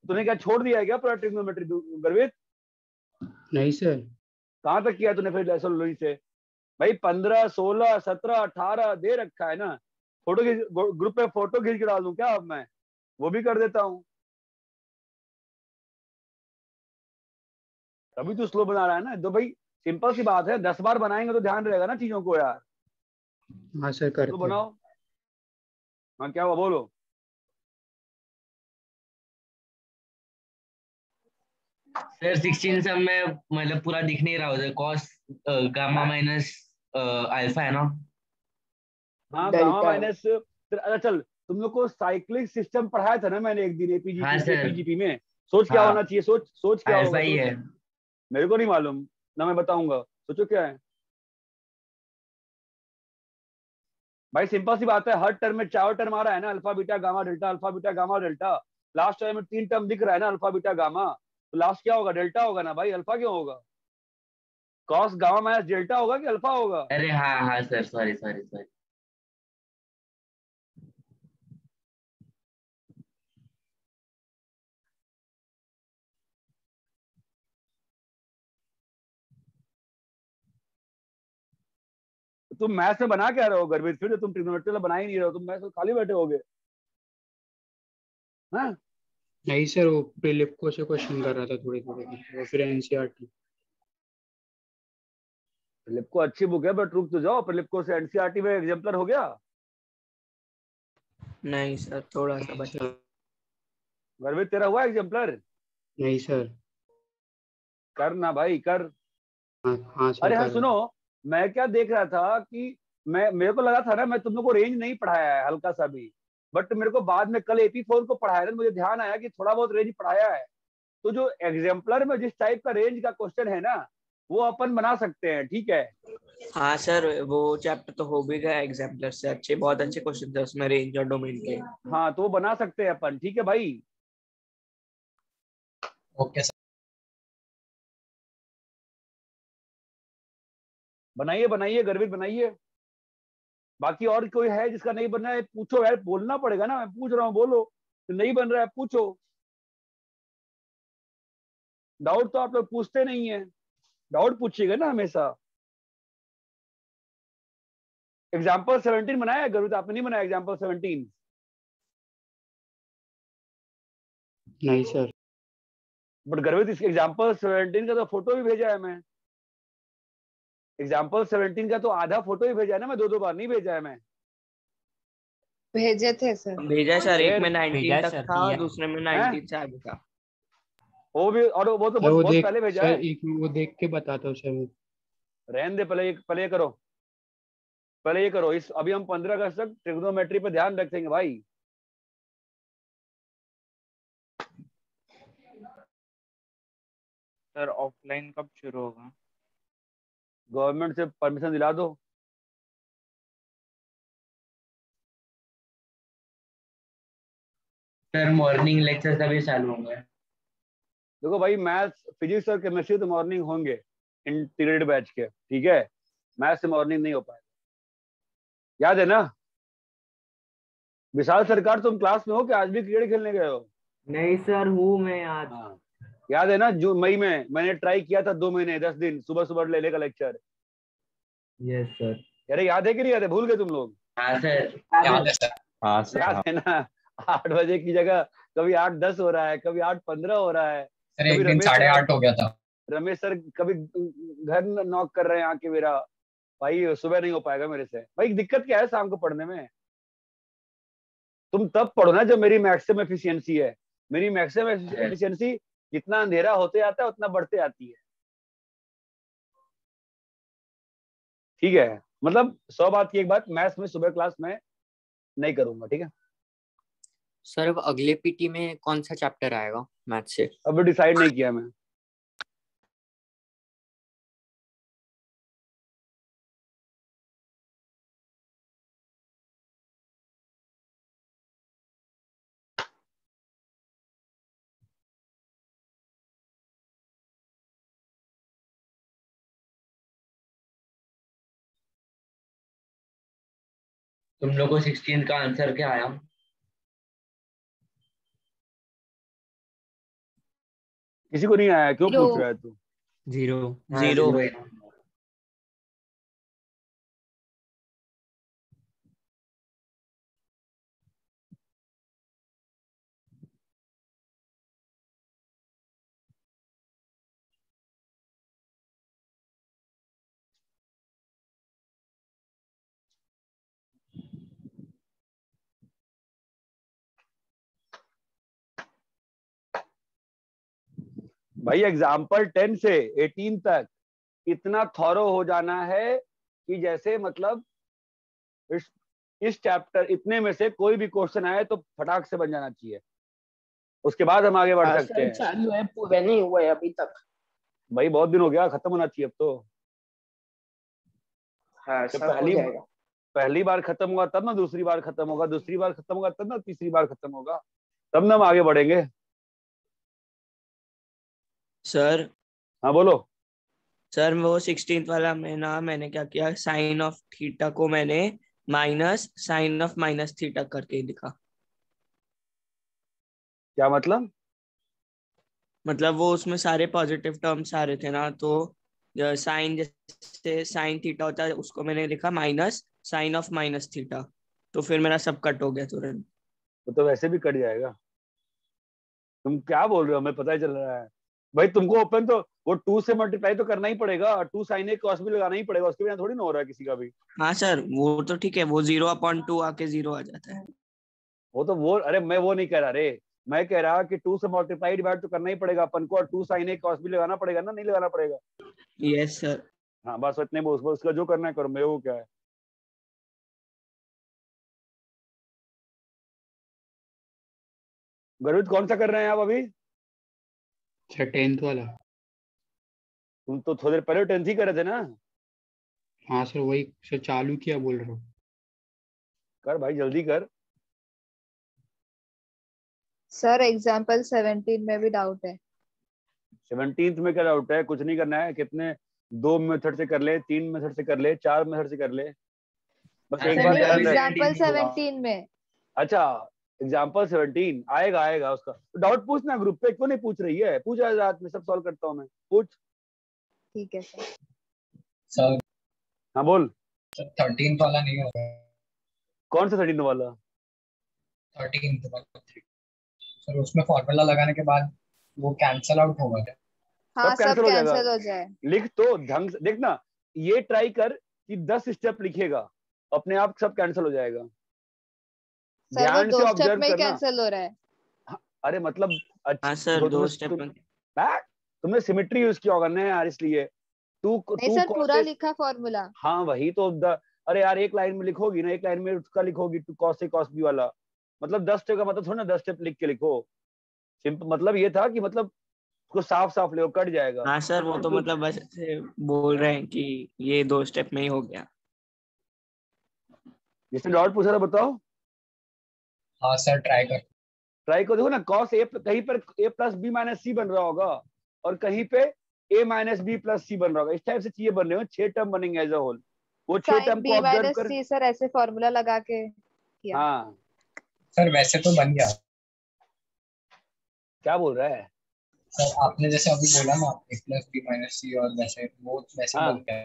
तूने क्या छोड़ दिया है क्या पूरा ट्रिग्नोमेट्री गर्वित? नहीं सर। कहाँ तक किया तूने फिर लेसन लोई से? भाई 15 16 17 18 दे रखा है ना। फोटो ग्रुप पे फोटो खींच के डाल दूं क्या? अब मैं वो भी कर देता हूँ। तभी तो स्लो बना रहा है ना। तो भाई सिंपल सी बात है, 10 बार बनाएंगे तो ध्यान रहेगा ना चीजों को यार। हाँ सर तो करते हैं। बनाओ। हाँ क्या हुआ बोलो। सर 16 सब में मतलब पूरा दिख नहीं रहा उधर कॉस गामा माइनस अल्फा है ना। हाँ गामा डेल्टा है। माइनस। अच्छा चल, तुम लोग को साइक्लिक सिस्टम पढ़ाया था ना मैंने एक दिन हाँ एपीजीपी सर। एपीजीपी में। सोच क्या हाँ होना चाहिए? सोच क्या अल्फा होगा ही सोच। है। मेरे को नहीं मालूम ना, मैं बताऊंगा। सोचो क्या है भाई। सिंपल सी बात है, हर टर्म में 4 टर्म आ रहा है ना, alpha beta gamma delta, alpha beta gamma delta. Last term में 3 टर्म दिख रहा है ना, अल्फा बीटा गामा। तो लास्ट क्या होगा? डेल्टा होगा ना भाई। अल्फा क्यों होगा? कॉस गामा माइनस डेल्टा होगा कि अल्फा होगा? अरे हाँ हाँ सर, सॉरी सॉरी सॉरी। तुम मैथ्स में बना क्या रहे हो गर्भित? फिर तुम ट्रिग्नोमेट्री बना ही नहीं रहे हो, तुम मैथ्स में खाली बैठे होगे। हाँ नहीं सर, वो प्रिलिप्को से क्वेश्चन कर रहा था थोड़ी थोड़ी, वो फिर एनसीईआरटी। प्रिलिप्को अच्छी बुक है, बट रुक तो जाओ। प्रिलिप्को से एनसीईआरटी में एग्जाम्पलर हो गया? नहीं सर थोड़ा सा बचा। गर्भित तेरा हुआ एग्जाम्पलर? नहीं सर। कर ना भाई कर। हाँ सर अरे हाँ कर रहा सुनो, मैं क्या देख रहा था कि मेरे को लगा था ना, मैं तुम लोग को रेंज नहीं पढ़ाया है हल्का सा भी। बट मेरे को बाद में कल AP4 को पढ़ाया था, मुझे ध्यान आया कि थोड़ा बहुत रेंज पढ़ाया है। तो जो एग्जाम्पलर में जिस टाइप का रेंज का क्वेश्चन है ना, वो अपन बना सकते हैं। ठीक है। हाँ सर वो चैप्टर तो हो भी गया एग्जाम्पलर से। अच्छे बहुत अच्छे क्वेश्चन थे उसमें रेंज और डोमेन के। हाँ तो वो बना सकते हैं अपन। ठीक है भाई। Okay sir. बनाइए बनाइए गर्वित बनाइए। बाकी और कोई है जिसका नहीं बनना है? पूछो यार, बोलना पड़ेगा ना। मैं पूछ रहा हूँ, बोलो। तो नहीं बन रहा है पूछो। डाउट तो आप लोग पूछते नहीं है। डाउट पूछिएगा ना हमेशा। एग्जाम्पल 17 बनाया है गर्वित? आपने नहीं बनाया एग्जाम्पल 17? नहीं सर। बट गर्वित इस एग्जाम्पल 17 का तो फोटो भी भेजा है मैं। एग्जाम्पल 17 का तो आधा फोटो ही भेजा है ना मैं, 2 बार नहीं भेजा है मैं। भेजे थे सर। भेजा है सर, एक में भेजा 19 है तक सर, था, दिया है। दूसरे में हैं? 19 से आगे था। वो भी, और वो तो सर वो बहुत देख पहले भेजा सर, है। एक वो देख के बताता हूँ सर। रहने दे, पहले ये करो। पहले ये करो। इस अभी हम 15 अगस्त तक ट्रिग्नोमेट्री पे ध्यान रखेंगे भाई। सर ऑफलाइन कब शुरू होगा? गवर्नमेंट से परमिशन दिला दो। सर मॉर्निंग लेक्चर तभी चालू होंगे। देखो भाई, मैथ्स फिजिक्स और केमिस्ट्री तो मॉर्निंग होंगे इंटीग्रेटेड बैच के। ठीक है। मैथ्स से मॉर्निंग नहीं हो पाएगा, याद है ना? विशाल सरकार, तुम क्लास में हो कि आज भी क्रिकेट खेलने गए हो? नहीं सर हूँ मैं आज। हाँ याद है ना, जून मई में मैंने ट्राई किया था 2 महीने 10 दिन सुबह सुबह लेने का लेक्चर। Yes sir. अरे याद है कि नहीं याद है? भूल गए तुम लोग? हाँ सर। याद है सर। हाँ सर याद हाँ। है ना? 8 बजे की जगह कभी 8:10 हो रहा है, कभी 8:15 हो रहा है। सर कभी एक दिन रमेश सर 8:30 हो गया था। रमेश सर कभी घर नॉक कर रहे हैं आके मेरा। भाई सुबह नहीं हो पाएगा मेरे से भाई। दिक्कत क्या है शाम को पढ़ने में? तुम तब पढ़ो ना जब मेरी मैक्सिमम एफिशिएंसी है। मेरी मैक्सिमम एफिशिएंसी जितना अंधेरा होते आता है उतना बढ़ते आती है। ठीक है। मतलब 100 बात की एक बात, मैथ्स में सुबह क्लास में नहीं करूंगा। ठीक है। सर अब अगले पीटी में कौन सा चैप्टर आएगा मैथ से? अभी डिसाइड नहीं किया मैं। तुम लोग को 16 का आंसर क्या आया? किसी को नहीं आया, क्यों Zero. पूछ रहा है तू? 0 हाँ, 0 zero है। भाई एग्जाम्पल 10 से 18 तक इतना थॉरो हो जाना है कि जैसे मतलब इस चैप्टर इतने में से कोई भी क्वेश्चन आए तो फटाक से बन जाना चाहिए, उसके बाद हम आगे बढ़ हाँ सकते सर, हैं। चालू है, पूरे नहीं हुए अभी तक। भाई बहुत दिन हो गया, खत्म होना चाहिए अब तो। हाँ जब सर, हो जाएगा। पहली बार खत्म होगा तब ना दूसरी बार खत्म होगा, दूसरी बार खत्म होगा तब ना तीसरी बार खत्म होगा, तब ना हम आगे बढ़ेंगे। सर। हाँ बोलो। सर वो 16th वाला मैंने क्या किया, साइन ऑफ थीटा को मैंने minus sine of minus theta करके लिखा। क्या मतलब? मतलब वो उसमें सारे पॉजिटिव टर्म्स आ रहे थे ना, तो साइन जैसे साइन थीटा होता है उसको मैंने लिखा minus sine of minus theta, तो फिर मेरा सब कट हो गया तुरंत। वो तो वैसे भी कट जाएगा। तुम क्या बोल रहे हो, हमें पता ही चल रहा है। भाई तुमको ओपन तो वो 2 से मल्टीप्लाई तो करना ही पड़ेगा, 2 साइन ए कॉस भी लगाना ही पड़ेगा, उसके बिना थोड़ी ना हो रहा है किसी का भी। हाँ सर वो तो ठीक है, वो 0/2 आके 0 आ जाता है। वो अरे मैं वो नहीं कह रहा रे, मैं कह रहा कि 2 से मल्टीप्लाई डिवाइड तो करना ही पड़ेगा अपन को, और 2 साइन ए कॉस भी लगाना पड़ेगा ना, नहीं लगाना पड़ेगा? Yes sir. हाँ बस इतने बोल, उसका जो करना है करो, मेरे को क्या है। गर्वित कौन सा कर रहे हैं आप अभी? अच्छा 10th वाला। तुम तो थोड़ी देर पहले 10th ही कर रहे थे ना। हाँ सर वही सर चालू किया बोल रहा हूँ। कर भाई जल्दी कर। सर एग्जाम्पल 17 में भी डाउट है। 17th में क्या डाउट है? कुछ नहीं करना है, कितने 2 मेथड से कर ले, 3 मेथड से कर ले, 4 मेथड से कर ले, बस एक बार ध्यान रख। एग्जाम्पल 17 में। अच्छा एग्जाम्पल 17 आएगा, आएगा उसका तो डाउट पूछना ग्रुप पे, क्यों नहीं पूछ रही है? पूछ आज रात में सब सॉल्व करता हूँ मैं, पूछ। ठीक है सर। सर हाँ बोल। 13th वाला नहीं होगा। कौन सा 13th वाला? 13th वाला सर, उसमें फॉर्मूला लगाने के बाद वो कैंसल आउट होगा क्या? हाँ सब सब कैंसिल हो जाएगा। कैंसिल हो जाए। लिख तो ढंग से देखना, ये ट्राई कर कि 10 स्टेप लिखेगा, अपने आप सब कैंसिल हो जाएगा। सर वो ध्यान से 2 स्टेप ऑब्जर्व में ही करना। कैंसिल हो रहा है। अरे मतलब हाँ सर 2 स्टेप में। तुमने सिमेट्री यूज किया होगा ना यार, इसलिए तू नहीं तू सर, कौन पूरा से। लिखा फॉर्मूला। हाँ वही तो अरे यार एक लाइन में लिखोगी ना, एक लाइन में उसका लिखोगी two cos A cos B वाला, मतलब 10 स्टेप का मतलब थोड़ा ना 10 स्टेप लिख के लिखो। सिंपल मतलब ये था कि मतलब उसको साफ साफ लिखो, कट जाएगा। हाँ सर वो और तो तू मतलब बस ऐसे बोल रहे हैं कि ये 2 स्टेप में ही हो गया। जिसने डाउट पूछा था बताओ। हाँ सर ट्राई को देखो ना, कॉस ए कहीं पर ए प्लस बी माइनस सी बन रहा होगा, और कहीं पे ए माइनस बी प्लस सी बन रहा होगा, इस टाइप से चीजें बन रही हो, 6 टर्म बनेंगे एज अ होल, वो 6 साइन टर्म को बी ऑब्जर्व माइनस कर। सी सर ऐसे फॉर्मूला लगा के किया। हाँ सर वैसे तो बन गया। क्या बोल रहा है? सर आपने जैसे अभी बोला ना ए प्लस बी माइनस सी, और वैसे वो वैसे हाँ बन गया।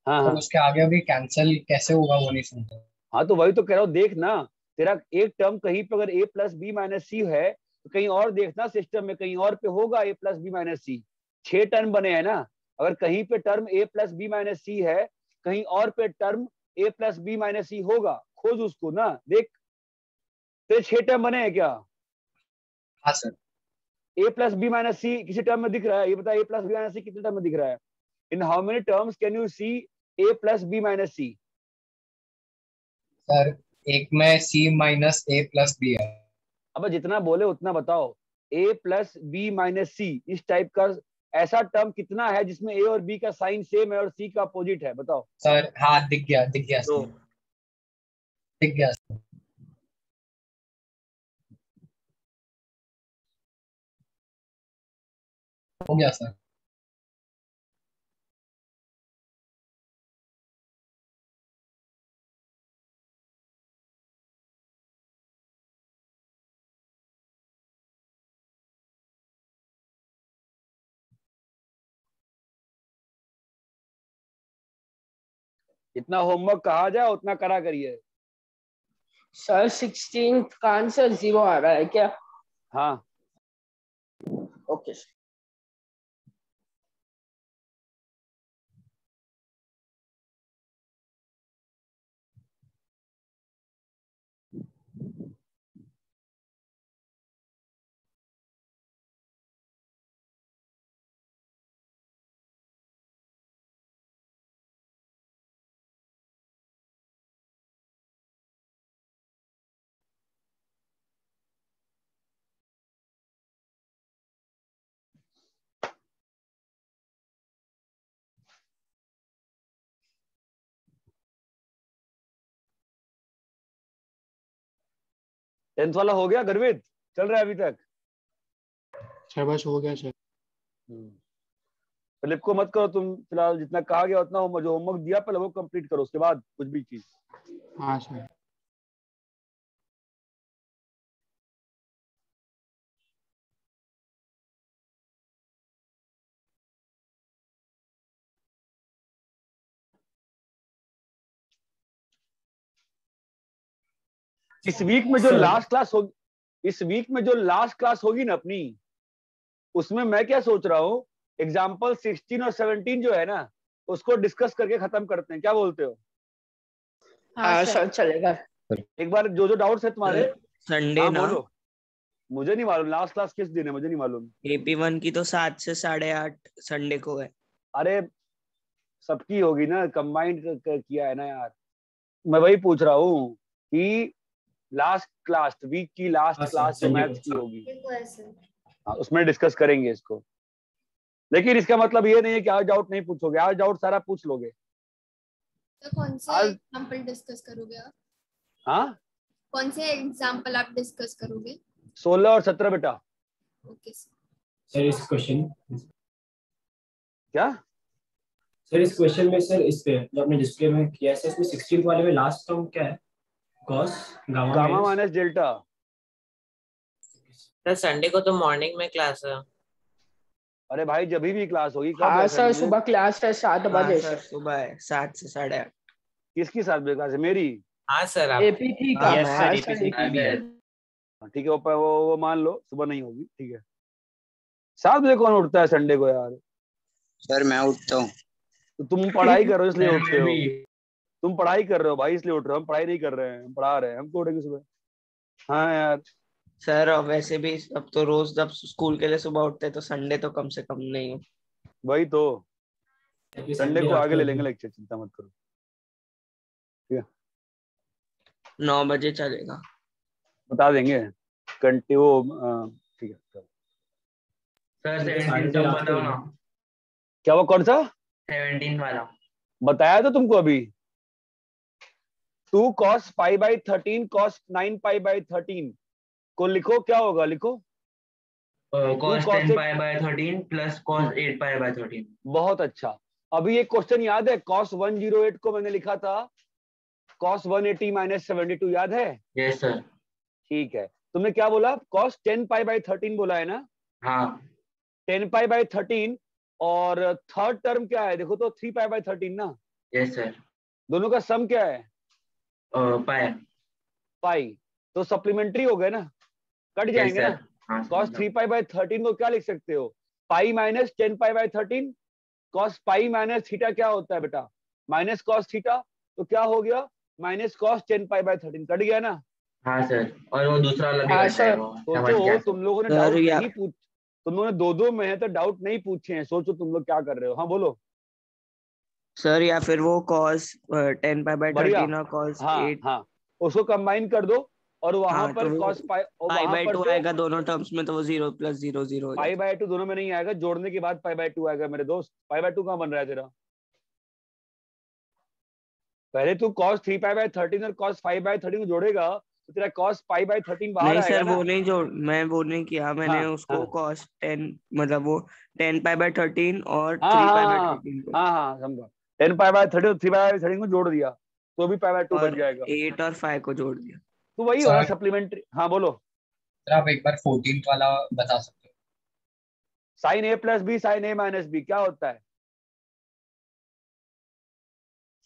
हाँ सर हाँ उसके आगे अभी कैंसिल कैसे होगा वो नहीं समझा। हाँ, तो वही तो कह रहा हूँ, देख ना, तेरा एक टर्म कहीं पे अगर ए प्लस बी माइनस सी है तो कहीं और देखना सिस्टम में, कहीं और पे होगा ए प्लस बी माइनस सी। 6 टर्म बने हैं ना, अगर कहीं पे टर्म ए प्लस बी माइनस सी है, कहीं और पे टर्म ए प्लस बी माइनस सी होगा, खोज उसको ना, देख तेरे 6 टर्म बने हैं क्या? हाँ sir. A plus B minus C किसी टर्म में दिख रहा है? ये बता, A plus B minus C कितने टर्म में दिख रहा है? In how many terms can you see A plus B minus C? Sir एक में C minus A plus B है। अब जितना बोले उतना बताओ। A plus B minus C इस टाइप का ऐसा टर्म कितना है जिसमें ए और बी का साइन सेम है और सी का अपोजिट है, बताओ। सर हाँ दिख गया तो सर, दिख गया सर। हो गया सर। जितना होमवर्क कहा जाए उतना करा करिए। सर 16 का आंसर 0 आ रहा है क्या? हाँ ओके सर। टेंथ वाला हो गया गर्वित, चल रहा है अभी तक? शाबाश, हो गया सर। फिलिप को मत करो तुम फिलहाल, जितना कहा गया उतना होमवर्क, जो होमवर्क दिया पहले वो कंप्लीट करो, उसके बाद कुछ भी चीज। हाँ सर। इस वीक में जो लास्ट क्लास होगी, इस वीक में जो लास्ट क्लास होगी ना अपनी, उसमें मैं क्या सोच रहा हूँ, एग्जाम्पल 16 और 17 जो है ना, उसको डिस्कस करके खत्म करते हैं, क्या बोलते हो? हाँ सर चलेगा। एक बार जो डाउट्स है तुम्हारे। संडे हाँ ना? बोलो। मुझे नहीं मालूम लास्ट क्लास किस दिन है, मुझे नहीं मालूम। AP1 की तो 7 से 8:30 संडे को है। अरे सबकी होगी ना, कंबाइंड किया है ना यार। मैं वही पूछ रहा हूँ कि लास्ट क्लास वीक की लास्ट क्लास जो मैथ्स की होगी, हाँ उसमें डिस्कस करेंगे इसको। लेकिन इसका मतलब ये नहीं है कि आज डाउट नहीं पूछोगे, आज डाउट सारा पूछ लोगे। तो कौन से एग्जांपल डिस्कस करोगे आप? हाँ कौन से एग्जांपल आप डिस्कस करोगे? 16 और 17 बेटा। ओके सर इस क्वेश्चन क्या सर इस क्वेश्चन में सर इस पे जो आपने डिस्प्ले में किया है इसमें 16 वाले में लास्ट टर्म क्या है? cos gamma minus delta. Sir Sunday को तो मॉर्निंग में क्लास है। अरे भाई जब भी क्लास होगी कब? हाँ सर सुबह क्लास है 7 बजे सर सुबह है 7 से 8:30। किसकी 7 बजे क्लास है? मेरी। हाँ सर आप एपी थी का? यस हाँ सर सर AP भी है। ठीक है, वो मान लो सुबह नहीं होगी, ठीक है। 7 बजे कौन उठता है संडे को यार? सर मैं उठता हूँ। तो तुम पढ़ाई कर रहे हो इसलिए उठते हो, तुम पढ़ाई कर रहे हो भाई इसलिए उठ रहे हो। हम पढ़ाई नहीं कर रहे हैं, हम पढ़ा रहे हैं, हम तो उठेंगे सुबह। हाँ यार सर अब वैसे भी अब तो रोज जब स्कूल के लिए सुबह उठते हैं तो संडे तो कम से कम नहीं हो। वही तो, संडे को आगे ले लेंगे लेक्चर, चिंता मत करो। ठीक है 9 बजे चलेगा, बता देंगे कंटिन्यू। ठीक है सर 17 बताओ ना। क्या वो कौन सा 17 वाला बताया तो तुमको अभी? 2 cos π/13 cos 9 π/13 को लिखो, क्या होगा लिखो? cos 10 π/13 plus cos 8 π/13। बहुत अच्छा। अभी एक क्वेश्चन याद है, cos 108 को मैंने लिखा था cos 180 - 72, याद है? Yes sir. ठीक है, तुमने क्या बोला? cos 10 π/13 बोला है ना? हाँ 10 π/13 और थर्ड टर्म क्या है देखो तो 3 π/13 ना? Yes sir. दोनों का सम क्या है? पाई। तो सप्लीमेंट्री हो गए ना, कट जाएंगे ना। cos 3 π/13 को क्या लिख सकते हो? Pi minus 10 π/13 cos pi minus theta क्या होता है बेटा? Minus cos theta. तो क्या हो गया? माइनस cos 10 π/13 कट गया ना? हाँ सर। और वो दूसरा वाला भी कटता है वो। सोचो तुम लोगों ने डाउट नहीं पूछ, तुम लोगों ने दो में है तो डाउट नहीं पूछे हैं, सोचो तुम लोग क्या कर रहे हो। हाँ बोलो सर। या फिर वो cos 10 π/13 और cos 8। हाँ उसको कंबाइन कर दो और वहां पर तो cos π/2 आएगा दोनों टर्म्स में, तो वो 0 + 0 0 हो जाएगा। π/2 दोनों में नहीं आएगा, जोड़ने के बाद π/2 आएगा मेरे दोस्त। π/2 कहाँ बन रहा है तेरा? पहले तू cos 3 π/13 और cos 5/13 को जोड़ेगा तो तेरा cos π/13 बाहर नहीं आएगा सर ना? वो नहीं जोड़, मैं वो नहीं किया मैंने। उसको cos 10 मतलब वो 10 π/13 और 3 π/13 को। हाँ समझा। 10 π/13 और 3 π/13 को जोड़ दिया तो भी π/2 बन जाएगा। 8 और 5 को जोड़ दिया तो वही हो ना सप्लीमेंट्री। हाँ बोलो सर। आप एक बार 14 वाला बता सकते हो? sin a + b sin a - b क्या होता है?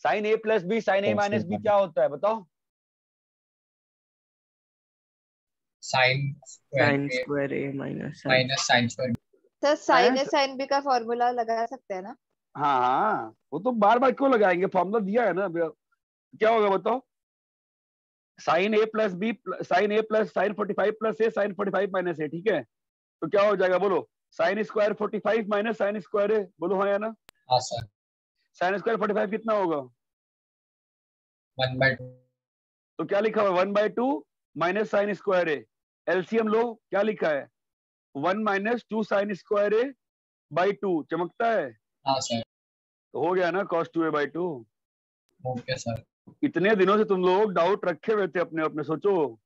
Sine A plus B sine A Cos A minus B minus- क्या होता है बताओ? Sine sine square A minus minus sine square. Sir sine A sine B का फॉर्मूला लगा सकते हैं ना? हाँ हाँ, वो तो बार बार क्यों लगाएंगे, फॉर्मूला दिया है ना। क्या होगा बताओ? Sine A plus B sine A plus sine 45 plus A sine 45 minus A, ठीक है? तो क्या हो जाएगा बोलो? Sine square 45 minus sine square A, बोलो हाँ या ना? हाँ सर। साइन स्क्वायर 45 कितना होगा? 1/2। तो क्या लिखा हुआ? 1/2 माइनस साइन स्क्वायर ए। एलसीएम लो, क्या लिखा है? 1 minus 2 sign square A by 2, चमकता है? हाँ सर। तो हो गया ना cos 2a/2। Okay sir. इतने दिनों से तुम लोग डाउट रखे हुए थे अपने अपने, सोचो।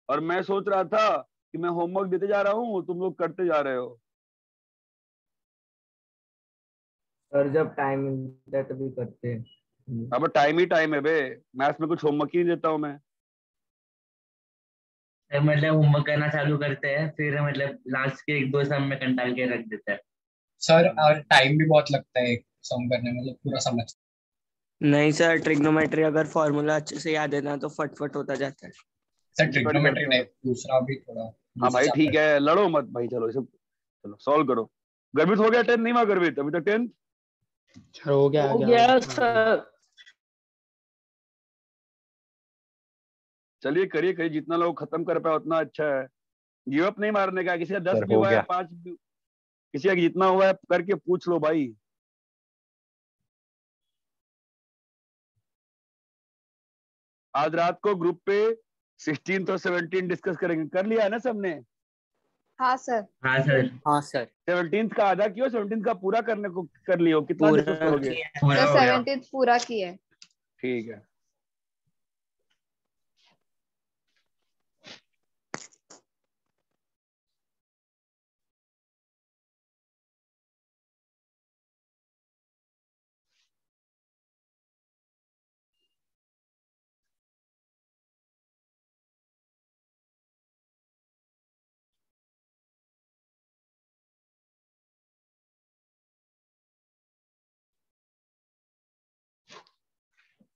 और मैं सोच रहा था कि मैं होमवर्क देते जा रहा हूँ, तुम लोग करते जा रहे हो। सर जब टाइम मिलता है तभी करते हैं। अब टाइम ही टाइम है बे, मैथ्स में कुछ होमवर्क ही नहीं देता हूँ मैं। मतलब होमवर्क करना चालू करते हैं, फिर मतलब लास्ट के 1-2 सम में कंटाल के रख देते हैं। सर और टाइम भी बहुत लगता है सम करने में, मतलब पूरा समझ। नहीं सर, ट्रिग्नोमेट्री अगर फॉर्मूला अच्छे से याद है ना तो फटफट होता जाता है। सर ट्रिग्नोमेट्री नहीं, दूसरा भी थोड़ा। हाँ भाई ठीक है, लड़ो मत भाई, चलो इसे चलो सॉल्व करो। गर्भित हो गया 10? नहीं हुआ गर्भित अभी तक 10? सर हो गया हो गया सर। चलिए करिए करिए, जितना लोग खत्म कर पाए उतना अच्छा है। गिव अप नहीं मारने का। किसी का 10 सर, भी हो हुआ है, गया। 5 भी, किसी का जितना हुआ है करके पूछ लो भाई। आज रात को ग्रुप पे 16 और 17 डिस्कस करेंगे। कर लिया है ना सबने? हाँ सर। हाँ सर। हाँ सर। 17 का आधा किया, 17 का पूरा करने को कर लियो। कितना पूरा डिस्कस करोगे? सर 17 पूरा किया है। ठीक है।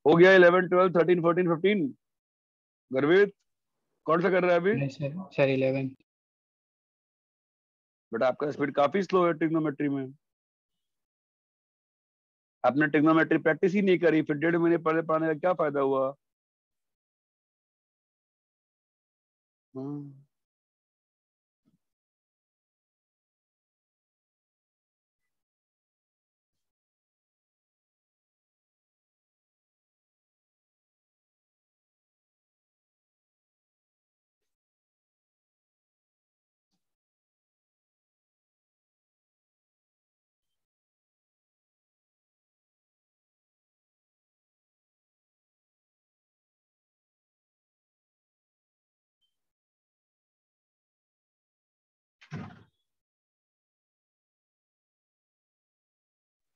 हो गया 11 12 13 14 15। गर्वित कौन सा कर रहा है अभी? नहीं सर, सर 11। बट आपका स्पीड काफी स्लो है ट्रिग्नोमेट्री में। आपने ट्रिग्नोमेट्री प्रैक्टिस ही नहीं करी, फिर 1.5 महीने पहले पढ़ने का क्या फायदा हुआ?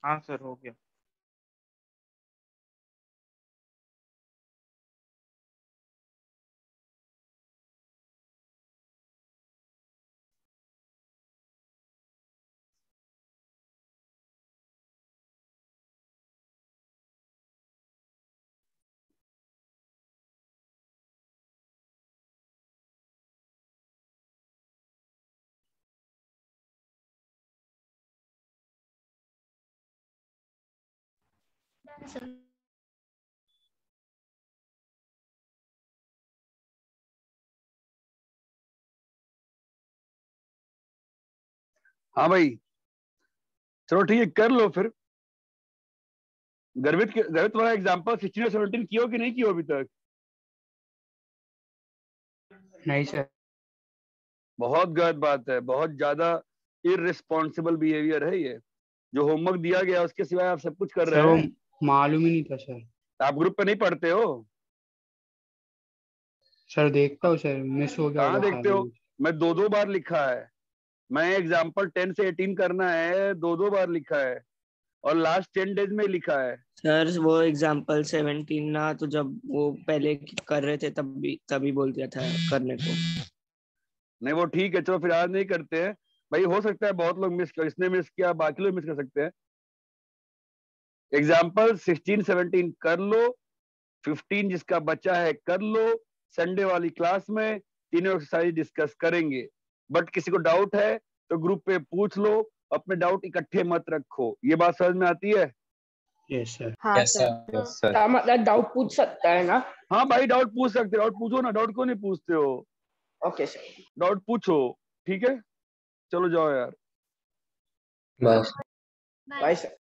हाँ सर हो गया। हाँ भाई चलो ठीक है, कर लो फिर। गर्वित वाला एग्जांपल 16 और 17 कियो कि नहीं कियो अभी तक? नहीं सर। बहुत गलत बात है, बहुत ज्यादा इररिस्पॉन्सिबल बिहेवियर है ये। जो होमवर्क दिया गया उसके सिवाय आप सब कुछ कर सर रहे वो हैं। मालूम ही नहीं था सर। आप ग्रुप पे नहीं पढ़ते हो? सर देखता हूँ सर, मिस हो गया कहाँ होगा देखते हो? शायद। मैं 2-2 बार लिखा है। मैं एग्जाम्पल 10 से 18 करना है, 2-2 बार लिखा है और लास्ट 10 डेज में लिखा है। सर वो एग्जाम्पल 17 ना, तो जब वो पहले कर रहे थे तभी बोल दिया था करने को। नहीं वो ठीक है, चलो फिर आज नहीं करते हैं भाई। हो सकता है बहुत लोग मिस कर, इसने मिस किया, बाकी लोग मिस कर सकते हैं। एग्जाम्पल 16 17 कर लो, 15 जिसका बचा है कर लो, संडे वाली क्लास में तीनों एक्सरसाइज डिस्कस करेंगे। बट किसी को डाउट है तो ग्रुप पे पूछ लो, अपने डाउट इकट्ठे मत रखो। ये बात समझ में आती है? Yes sir. हाँ सर, मतलब डाउट पूछ सकता है ना? हाँ भाई डाउट पूछ सकते, डाउट पूछो ना, डाउट क्यों नहीं पूछते हो? ओके सर, डाउट पूछो, ठीक है? चलो जाओ यार। बस बाय सर।